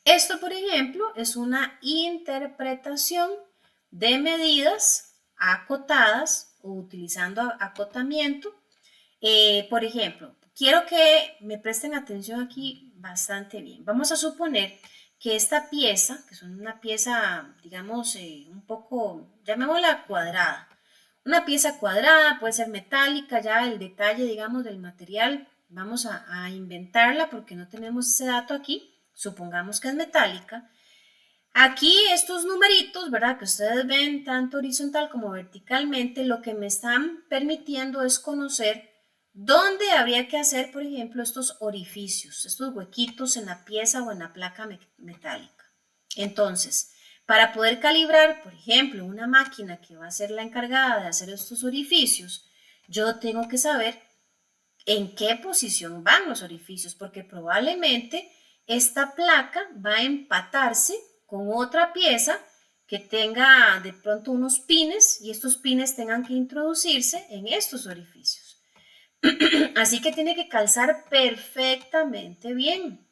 Esto, por ejemplo, es una interpretación de medidas acotadas o utilizando acotamiento. Por ejemplo, quiero que me presten atención aquí bastante bien. Vamos a suponer que esta pieza, que es una pieza, digamos, un poco, llamémosla cuadrada. Una pieza cuadrada puede ser metálica, ya el detalle, digamos, del material vamos a inventarla porque no tenemos ese dato aquí, supongamos que es metálica. Aquí estos numeritos, ¿verdad? Que ustedes ven tanto horizontal como verticalmente, lo que me están permitiendo es conocer dónde habría que hacer, por ejemplo, estos orificios, estos huequitos en la pieza o en la placa metálica. Entonces, para poder calibrar, por ejemplo, una máquina que va a ser la encargada de hacer estos orificios, yo tengo que saber en qué posición van los orificios, porque probablemente esta placa va a empatarse con otra pieza que tenga de pronto unos pines y estos pines tengan que introducirse en estos orificios. Así que tiene que calzar perfectamente bien.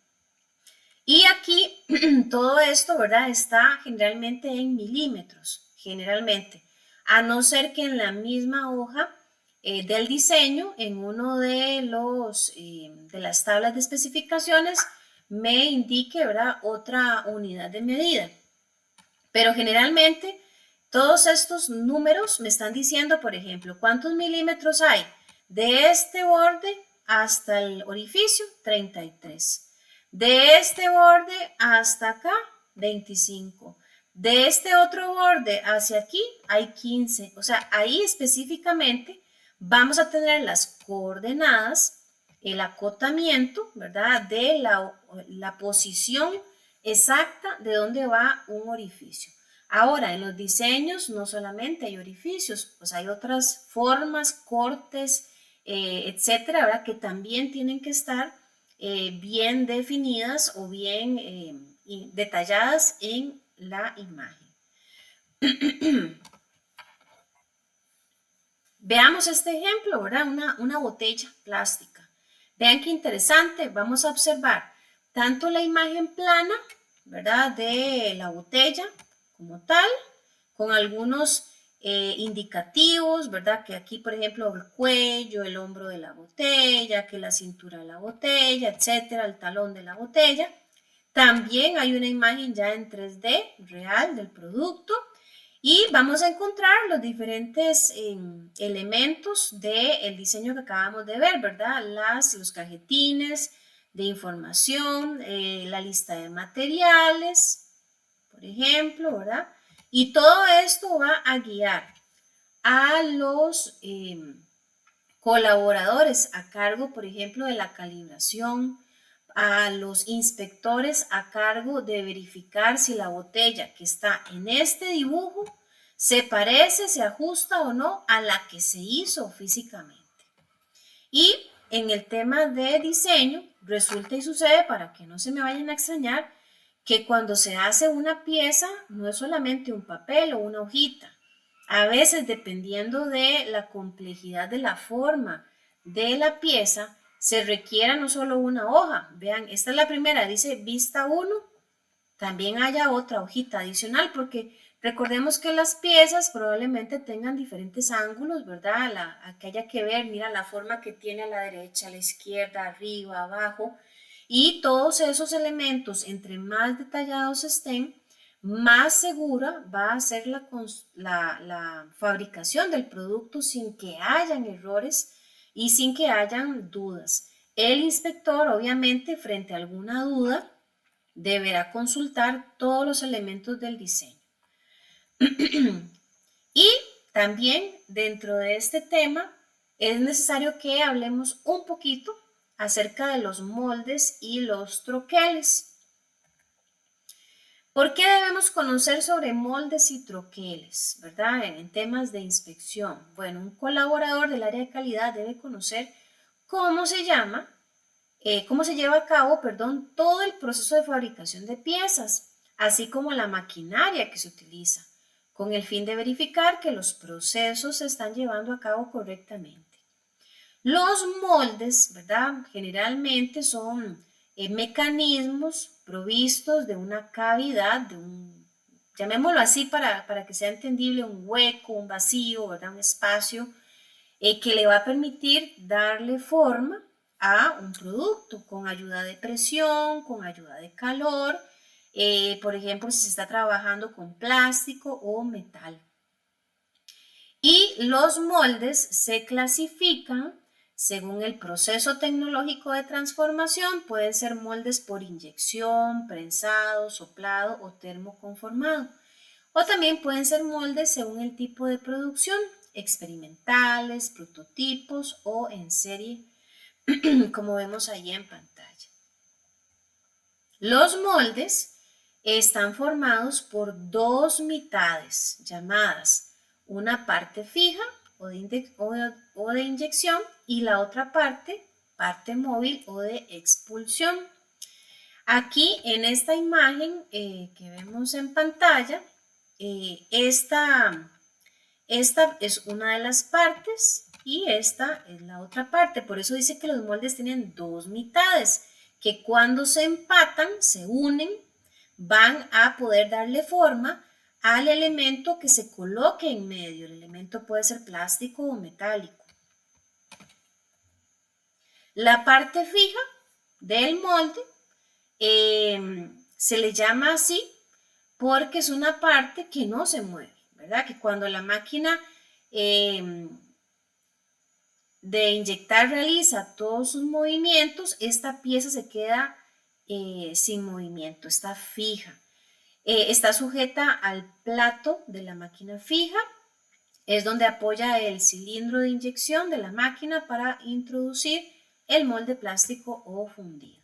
Y aquí todo esto, ¿verdad? Está generalmente en milímetros, generalmente, a no ser que en la misma hoja del diseño, en uno de de las tablas de especificaciones, me indique, ¿verdad? Otra unidad de medida. Pero generalmente todos estos números me están diciendo, por ejemplo, cuántos milímetros hay de este borde hasta el orificio, 33. De este borde hasta acá, 25. De este otro borde hacia aquí hay 15. O sea, ahí específicamente vamos a tener las coordenadas, el acotamiento, ¿verdad? De la posición exacta de dónde va un orificio. Ahora, en los diseños no solamente hay orificios, pues hay otras formas, cortes, etcétera, ¿verdad? Que también tienen que estar bien definidas o bien detalladas en la imagen. Veamos este ejemplo, ¿verdad? Una botella plástica. Vean qué interesante. Vamos a observar tanto la imagen plana, ¿verdad? De la botella como tal, con algunos indicativos, ¿verdad? Que aquí, por ejemplo, el cuello, el hombro de la botella, que la cintura de la botella, etcétera, el talón de la botella. También hay una imagen ya en 3D real del producto. Y vamos a encontrar los diferentes elementos del diseño que acabamos de ver, ¿verdad? Los cajetines de información, la lista de materiales, por ejemplo, ¿verdad? Y todo esto va a guiar a los colaboradores a cargo, por ejemplo, de la calibración, a los inspectores a cargo de verificar si la botella que está en este dibujo se parece, se ajusta o no a la que se hizo físicamente. Y en el tema de diseño, resulta y sucede, para que no se me vayan a extrañar, que cuando se hace una pieza no es solamente un papel o una hojita. A veces, dependiendo de la complejidad de la forma de la pieza, se requiera no solo una hoja. Vean, esta es la primera, dice vista 1. También haya otra hojita adicional, porque recordemos que las piezas probablemente tengan diferentes ángulos, ¿verdad? Que haya que ver, mira la forma que tiene a la derecha, a la izquierda, arriba, abajo. Y todos esos elementos, entre más detallados estén, más segura va a ser la fabricación del producto sin que hayan errores y sin que hayan dudas. El inspector, obviamente, frente a alguna duda, deberá consultar todos los elementos del diseño. Y también dentro de este tema es necesario que hablemos un poquito acerca de los moldes y los troqueles. ¿Por qué debemos conocer sobre moldes y troqueles, verdad? En temas de inspección. Bueno, un colaborador del área de calidad debe conocer cómo se lleva a cabo, perdón, todo el proceso de fabricación de piezas, así como la maquinaria que se utiliza, con el fin de verificar que los procesos se están llevando a cabo correctamente. Los moldes, ¿verdad? Generalmente son mecanismos provistos de una cavidad, llamémoslo así para que sea entendible, un hueco, un vacío, ¿verdad? Un espacio que le va a permitir darle forma a un producto con ayuda de presión, con ayuda de calor, por ejemplo, si se está trabajando con plástico o metal. Y los moldes se clasifican Según el proceso tecnológico de transformación, pueden ser moldes por inyección, prensado, soplado o termoconformado. O también pueden ser moldes según el tipo de producción, experimentales, prototipos o en serie, como vemos ahí en pantalla. Los moldes están formados por dos mitades llamadas una parte fija o de inyección y la otra parte móvil o de expulsión. Aquí en esta imagen que vemos en pantalla, esta es una de las partes y esta es la otra parte. Por eso dice que los moldes tienen dos mitades, que cuando se empatan, se unen, van a poder darle forma al elemento que se coloque en medio. El elemento puede ser plástico o metálico. La parte fija del molde se le llama así porque es una parte que no se mueve, ¿verdad? Que cuando la máquina de inyectar realiza todos sus movimientos, esta pieza se queda sin movimiento, está fija. Está sujeta al plato de la máquina fija, es donde apoya el cilindro de inyección de la máquina para introducir el molde plástico o fundido.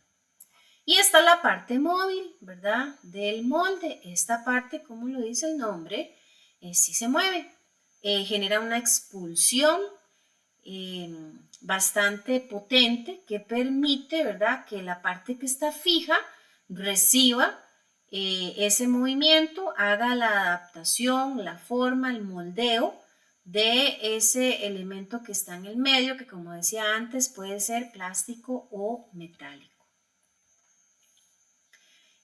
Y está la parte móvil, ¿verdad? Del molde. Esta parte, como lo dice el nombre, sí se mueve. Genera una expulsión bastante potente que permite, ¿verdad?, que la parte que está fija reciba ese movimiento, haga la adaptación, la forma, el moldeo de ese elemento que está en el medio, que como decía antes puede ser plástico o metálico.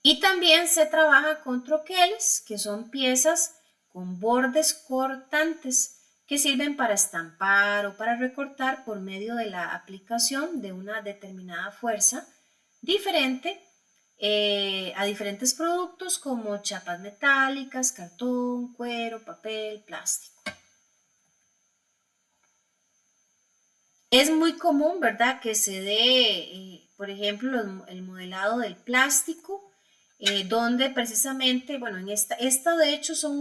Y también se trabaja con troqueles, que son piezas con bordes cortantes que sirven para estampar o para recortar por medio de la aplicación de una determinada fuerza diferente a diferentes productos como chapas metálicas, cartón, cuero, papel, plástico. Es muy común, ¿verdad?, que se dé, por ejemplo, el modelado del plástico, donde precisamente, bueno, en esta de hecho son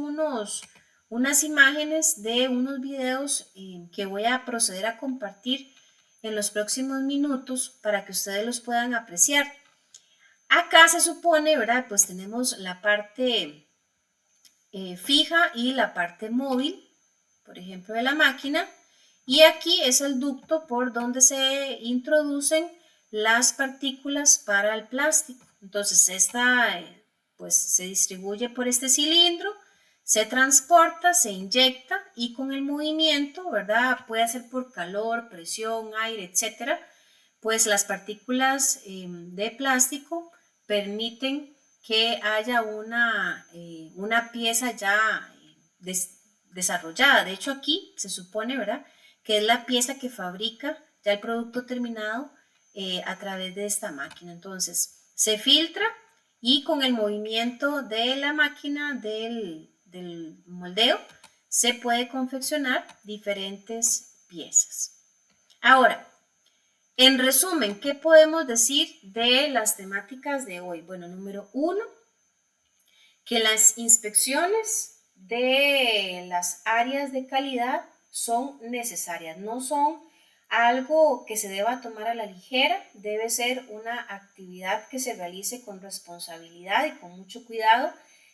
unas imágenes de unos videos que voy a proceder a compartir en los próximos minutos para que ustedes los puedan apreciar. Acá se supone, ¿verdad?, pues tenemos la parte fija y la parte móvil, por ejemplo, de la máquina. Y aquí es el ducto por donde se introducen las partículas para el plástico. Entonces, esta pues se distribuye por este cilindro, se transporta, se inyecta y con el movimiento, ¿verdad? Puede ser por calor, presión, aire, etcétera, pues las partículas de plástico permiten que haya una pieza ya desarrollada. De hecho, aquí se supone, ¿verdad?, que es la pieza que fabrica ya el producto terminado a través de esta máquina. Entonces, se filtra y con el movimiento de la máquina del moldeo se puede confeccionar diferentes piezas. Ahora, en resumen, ¿qué podemos decir de las temáticas de hoy? Bueno, número 1, que las inspecciones de las áreas de calidad son necesarias, no son algo que se deba tomar a la ligera, debe ser una actividad que se realice con responsabilidad y con mucho cuidado.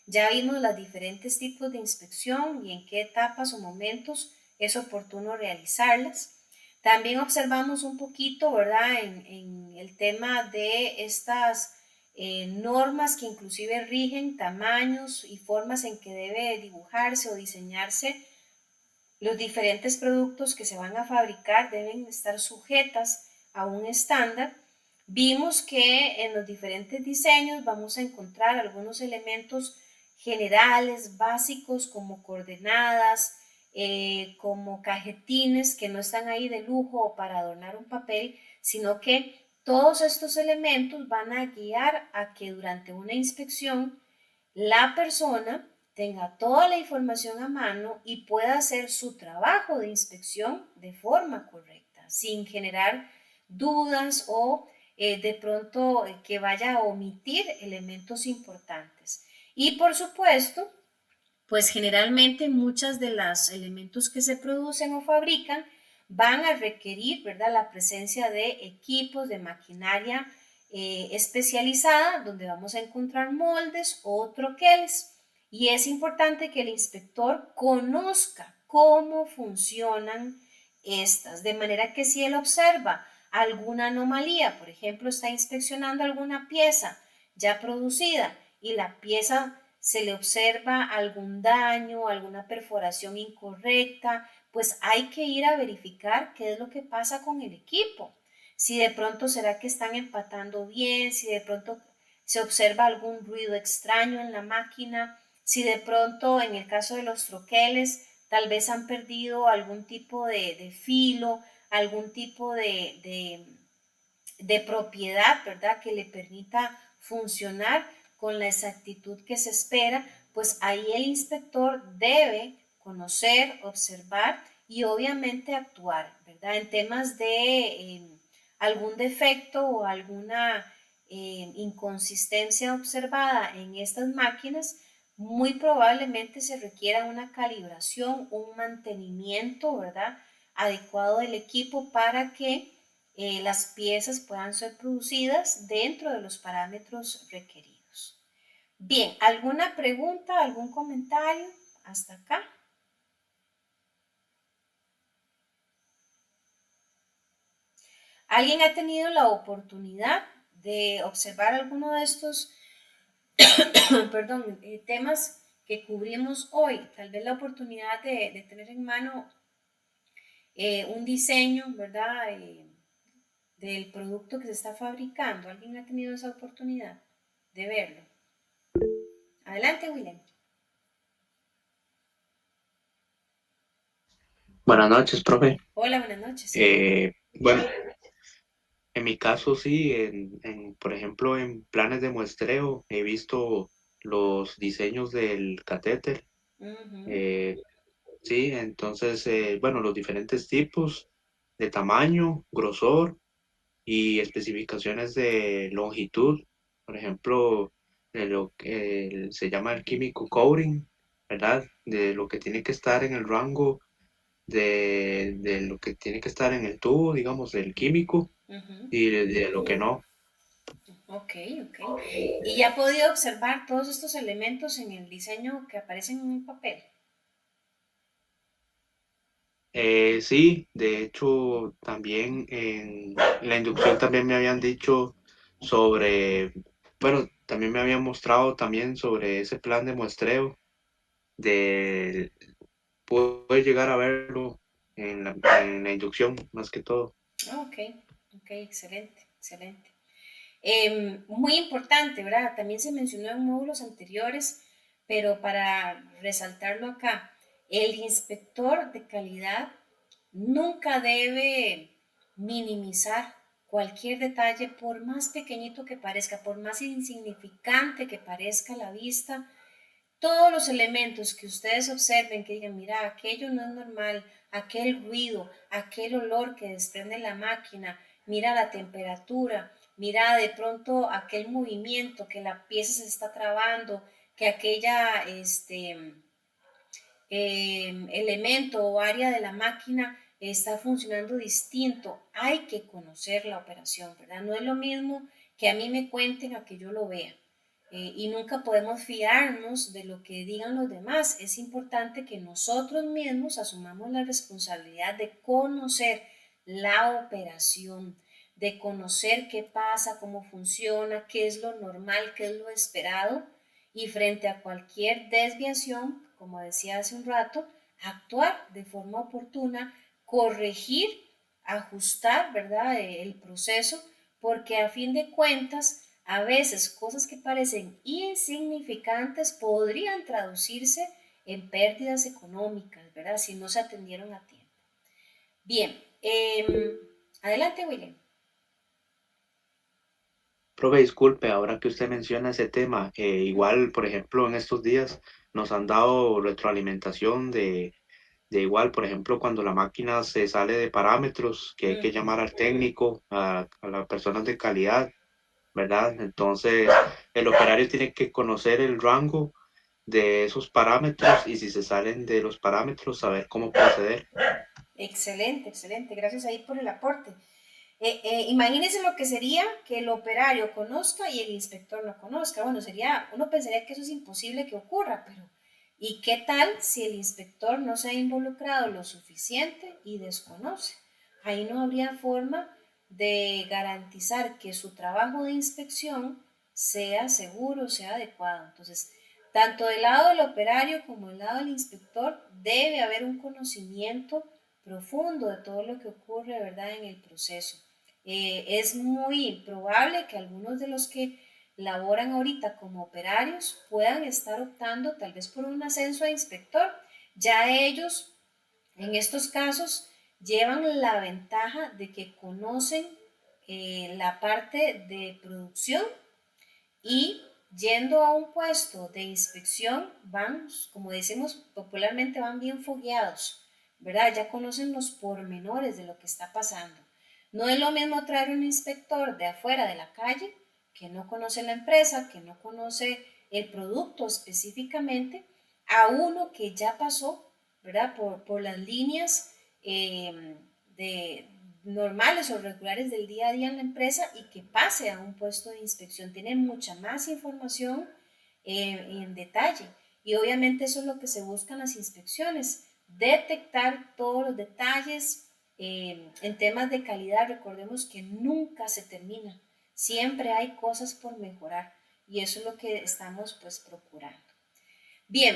Ya vimos los diferentes tipos de inspección y en qué etapas o momentos es oportuno realizarlas. También observamos un poquito, ¿verdad?, en el tema de estas normas que inclusive rigen tamaños y formas en que debe dibujarse o diseñarse. Los diferentes productos que se van a fabricar deben estar sujetas a un estándar. Vimos que en los diferentes diseños vamos a encontrar algunos elementos generales, básicos, como coordenadas, como cajetines que no están ahí de lujo o para adornar un papel, sino que todos estos elementos van a guiar a que durante una inspección la persona tenga toda la información a mano y pueda hacer su trabajo de inspección de forma correcta. ¿verdad? Sin generar dudas o de pronto que vaya a omitir elementos importantes. Y por supuesto, pues generalmente muchas de los elementos que se producen o fabrican van a requerir, ¿verdad?, la presencia de equipos, de maquinaria especializada, donde vamos a encontrar moldes o troqueles. Y es importante que el inspector conozca cómo funcionan estas, de manera que si él observa alguna anomalía, por ejemplo, está inspeccionando alguna pieza ya producida y la pieza se le observa algún daño, alguna perforación incorrecta, pues hay que ir a verificar qué es lo que pasa con el equipo. Si de pronto será que están empatando bien, si de pronto se observa algún ruido extraño en la máquina, si de pronto en el caso de los troqueles tal vez han perdido algún tipo de filo, algún tipo de propiedad, ¿verdad? Que le permita funcionar con la exactitud que se espera, pues ahí el inspector debe conocer, observar y obviamente actuar, ¿verdad? En temas de algún defecto o alguna inconsistencia observada en estas máquinas, muy probablemente se requiera una calibración, un mantenimiento, ¿verdad?, adecuado del equipo para que las piezas puedan ser producidas dentro de los parámetros requeridos. Bien, ¿alguna pregunta, algún comentario hasta acá? ¿Alguien ha tenido la oportunidad de observar alguno de estos perdón, temas que cubrimos hoy? Tal vez la oportunidad de tener en mano un diseño, ¿verdad? Del producto que se está fabricando. ¿Alguien ha tenido esa oportunidad de verlo? Adelante, William. Buenas noches, profe. Hola, buenas noches. Bueno, en mi caso sí, por ejemplo, en planes de muestreo he visto los diseños del catéter. Ujú, eh, sí, entonces, bueno, los diferentes tipos de tamaño, grosor y especificaciones de longitud. Por ejemplo, de lo que se llama el químico coding, ¿verdad? De lo que tiene que estar en el rango de lo que tiene que estar en el tubo, digamos, del químico, ujú. y de lo que no. Ok, ok. ¿Y ya ha podido observar todos estos elementos en el diseño que aparecen en el papel? Sí, de hecho, también en la inducción también me habían dicho sobre, bueno, también me habían mostrado también sobre ese plan de muestreo, de poder llegar a verlo en la inducción, más que todo. Ah, ok, ok, excelente, excelente. Muy importante, ¿verdad? También se mencionó en módulos anteriores, pero para resaltarlo acá, el inspector de calidad nunca debe minimizar cualquier detalle, por más pequeñito que parezca, por más insignificante que parezca a la vista. Todos los elementos que ustedes observen, que digan, mira, aquello no es normal, aquel ruido, aquel olor que desprende la máquina, mira la temperatura, mira de pronto aquel movimiento, que la pieza se está trabando, que aquella elemento o área de la máquina está funcionando distinto. Hay que conocer la operación, ¿verdad? No es lo mismo que a mí me cuenten a que yo lo vea. Y nunca podemos fiarnos de lo que digan los demás. Es importante que nosotros mismos asumamos la responsabilidad de conocer la operación, de conocer qué pasa, cómo funciona, qué es lo normal, qué es lo esperado, y frente a cualquier desviación, como decía hace un rato, actuar de forma oportuna, corregir, ajustar, ¿verdad?, el proceso, porque a fin de cuentas, a veces cosas que parecen insignificantes podrían traducirse en pérdidas económicas, ¿verdad?, si no se atendieron a tiempo. Bien, adelante, William. Profe, disculpe, ahora que usted menciona ese tema, igual, por ejemplo, en estos días nos han dado retroalimentación De igual, por ejemplo, cuando la máquina se sale de parámetros, que hay que Ujú. llamar al técnico, a las personas de calidad, ¿verdad? Entonces, el operario tiene que conocer el rango de esos parámetros y si se salen de los parámetros, saber cómo proceder. Excelente, excelente. Gracias ahí por el aporte. Imagínense lo que sería que el operario conozca y el inspector no conozca. Bueno, sería, uno pensaría que eso es imposible que ocurra, pero ¿y qué tal si el inspector no se ha involucrado lo suficiente y desconoce? Ahí no habría forma de garantizar que su trabajo de inspección sea seguro, sea adecuado. Entonces, tanto del lado del operario como del lado del inspector debe haber un conocimiento profundo de todo lo que ocurre, ¿verdad?, en el proceso. Es muy probable que algunos de los que laboran ahorita como operarios puedan estar optando tal vez por un ascenso a inspector. Ya ellos, en estos casos, llevan la ventaja de que conocen la parte de producción y yendo a un puesto de inspección van, como decimos popularmente, van bien fogueados, ¿verdad? Ya conocen los pormenores de lo que está pasando. No es lo mismo traer un inspector de afuera de la calle que no conoce la empresa, que no conoce el producto específicamente, a uno que ya pasó, ¿verdad? Por las líneas de normales o regulares del día a día en la empresa y que pase a un puesto de inspección. Tiene mucha más información en detalle. Y obviamente eso es lo que se busca en las inspecciones, detectar todos los detalles en temas de calidad. Recordemos que nunca se termina, siempre hay cosas por mejorar y eso es lo que estamos pues procurando. Bien,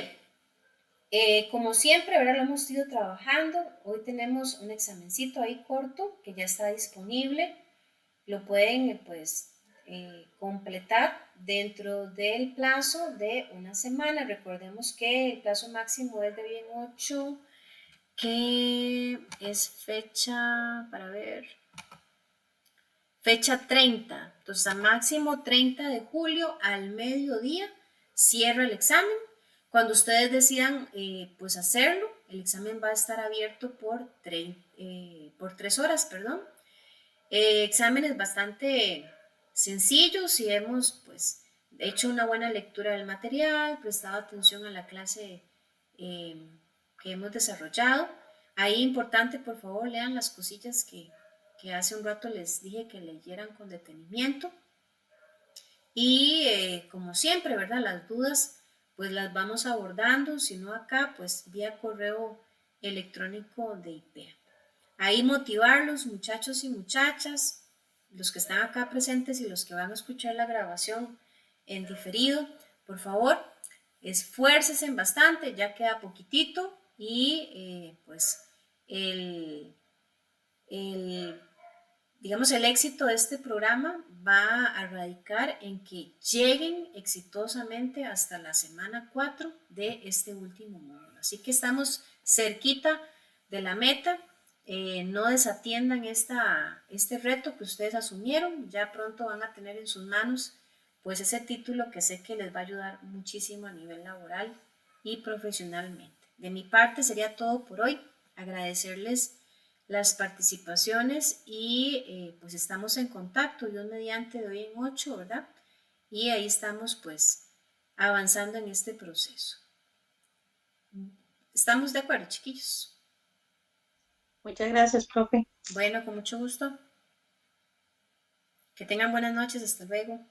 como siempre, ahora lo hemos ido trabajando. Hoy tenemos un examencito ahí corto que ya está disponible. Lo pueden pues completar dentro del plazo de una semana. Recordemos que el plazo máximo es de hoy en 8, que es fecha, para ver, fecha 30. Entonces, a máximo 30 de julio al mediodía cierra el examen. Cuando ustedes decidan pues hacerlo, el examen va a estar abierto por 3 horas, perdón. Exámenes bastante sencillos si hemos pues hecho una buena lectura del material, prestado atención a la clase eh, que hemos desarrollado. Ahí importante, por favor, lean las cosillas que hace un rato les dije que leyeran con detenimiento. Y como siempre, ¿verdad? Las dudas pues las vamos abordando, si no acá, pues vía correo electrónico de IP. Ahí motivarlos, muchachos y muchachas, los que están acá presentes y los que van a escuchar la grabación en diferido, por favor, esfuércense bastante, ya queda poquitito y pues el, el digamos, el éxito de este programa va a radicar en que lleguen exitosamente hasta la semana 4 de este último módulo. Así que estamos cerquita de la meta. No desatiendan este reto que ustedes asumieron. Ya pronto van a tener en sus manos pues ese título que sé que les va a ayudar muchísimo a nivel laboral y profesionalmente. De mi parte sería todo por hoy. Agradecerles las participaciones y pues estamos en contacto, Dios mediante, de hoy en 8, ¿verdad? Y ahí estamos pues avanzando en este proceso. ¿Estamos de acuerdo, chiquillos? Muchas gracias, profe. Bueno, con mucho gusto. Que tengan buenas noches, hasta luego.